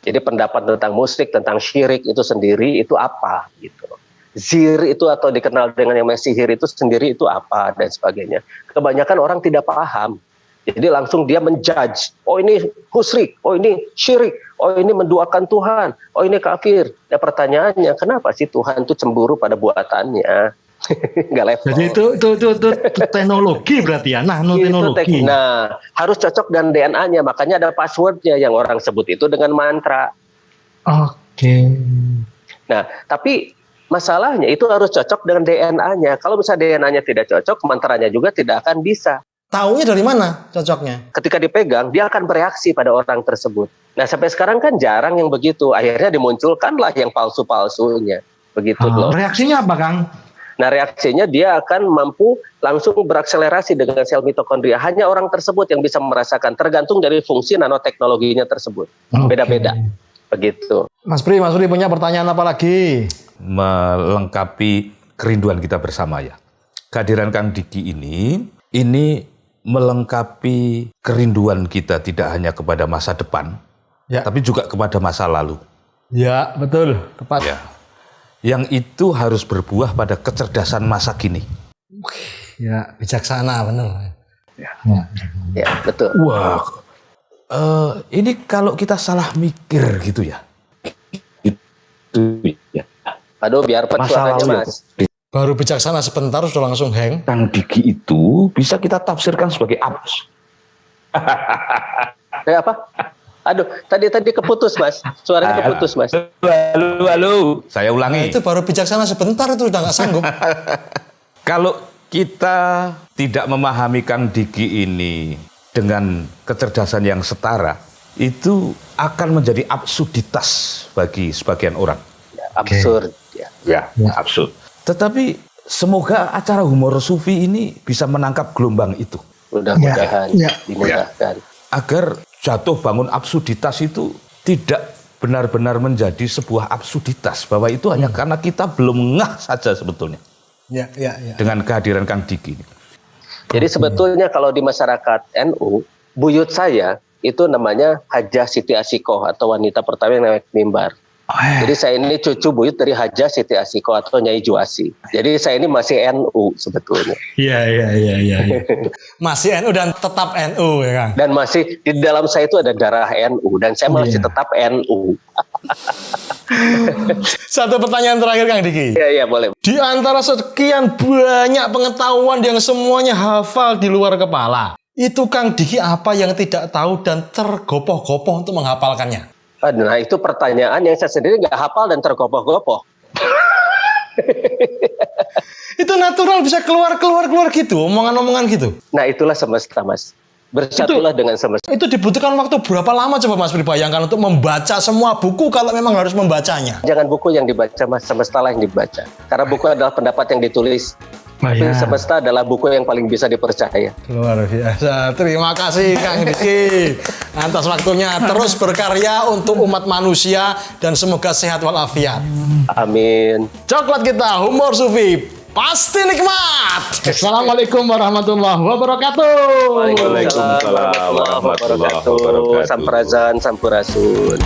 Jadi pendapat tentang musyrik, tentang syirik itu sendiri itu apa gitu. Zir itu atau dikenal dengan yang sihir itu sendiri itu apa dan sebagainya. Kebanyakan orang tidak paham. Jadi langsung dia menjudge, oh ini musyrik, oh ini syirik, oh ini menduakan Tuhan, oh ini kafir. Ya pertanyaannya, kenapa sih Tuhan itu cemburu pada buatannya? Nggak level. Jadi itu teknologi berarti ya, nanoteknologi. Nah, harus cocok dengan DNA-nya, makanya ada passwordnya yang orang sebut itu dengan mantra. Oke. Nah, tapi masalahnya itu harus cocok dengan DNA-nya. Kalau misalnya DNA-nya tidak cocok, mantranya juga tidak akan bisa. Taunya dari mana cocoknya? Ketika dipegang, dia akan bereaksi pada orang tersebut. Nah, sampai sekarang kan jarang yang begitu. Akhirnya dimunculkanlah yang palsu-palsunya. Begitu loh. Reaksinya apa, Kang? Nah, reaksinya dia akan mampu langsung berakselerasi dengan sel mitokondria. Hanya orang tersebut yang bisa merasakan, tergantung dari fungsi nanoteknologinya tersebut. Beda-beda. Begitu. Mas Pri punya pertanyaan apa lagi? Melengkapi kerinduan kita bersama ya. Kehadiran Kang Diki ini melengkapi kerinduan kita tidak hanya kepada masa depan, tapi juga kepada masa lalu. Ya, betul. Tepat. Ya. Yang itu harus berbuah pada kecerdasan masa kini. Ya, bijaksana, benar. Ya, betul. Wah, ini kalau kita salah mikir gitu ya. Itu ya. Aduh, biar suaranya, Mas. Baru bijaksana sebentar sudah langsung hang. Kang Diki itu bisa kita tafsirkan sebagai abs. Apa? Aduh, tadi keputus, Mas. Suaranya keputus, Mas. Halo. Saya ulangi. Itu baru bijaksana sebentar itu udah nggak sanggup. Kalau kita tidak memahami Kang Diki ini dengan kecerdasan yang setara, itu akan menjadi absurditas bagi sebagian orang. Ya, absurd. Ya, absurd. Tetapi semoga acara humor sufi ini bisa menangkap gelombang itu. Mudah-mudahan dimudahkan. Agar jatuh bangun absurditas itu tidak benar-benar menjadi sebuah absurditas. Bahwa itu hanya karena kita belum ngeh saja sebetulnya. Ya. Dengan kehadiran Kang Diki ini. Jadi sebetulnya kalau di masyarakat NU, buyut saya itu namanya Hajah Siti Asikoh atau wanita pertama yang naik mimbar. Jadi saya ini cucu buyut dari Hajah Siti Asikoh atau Nyai Juasi. Jadi saya ini masih NU sebetulnya. Iya. Masih NU dan tetap NU ya Kang. Dan masih di dalam saya itu ada darah NU dan saya masih tetap NU. Satu pertanyaan terakhir Kang Diki. Iya, boleh. Di antara sekian banyak pengetahuan yang semuanya hafal di luar kepala, itu Kang Diki apa yang tidak tahu dan tergopoh-gopoh untuk menghafalkannya? Nah, itu pertanyaan yang saya sendiri nggak hafal dan tergopoh-gopoh. Itu natural bisa keluar gitu, omongan-omongan gitu. Nah, itulah semesta, Mas. Bersatulah dengan semesta. Itu dibutuhkan waktu berapa lama coba Mas Pri bayangkan untuk membaca semua buku kalau memang harus membacanya? Jangan buku yang dibaca, Mas, semestalah yang dibaca. Karena buku adalah pendapat yang ditulis. Tapi semesta adalah buku yang paling bisa dipercaya. Luar biasa. Terima kasih Kang Diki atas waktunya. Terus berkarya untuk umat manusia dan semoga sehat walafiat. Amin. Coklat kita, humor sufi, pasti nikmat. Assalamualaikum warahmatullahi wabarakatuh. Waalaikumsalam warahmatullahi wabarakatuh. Sampurasun, sampurasun.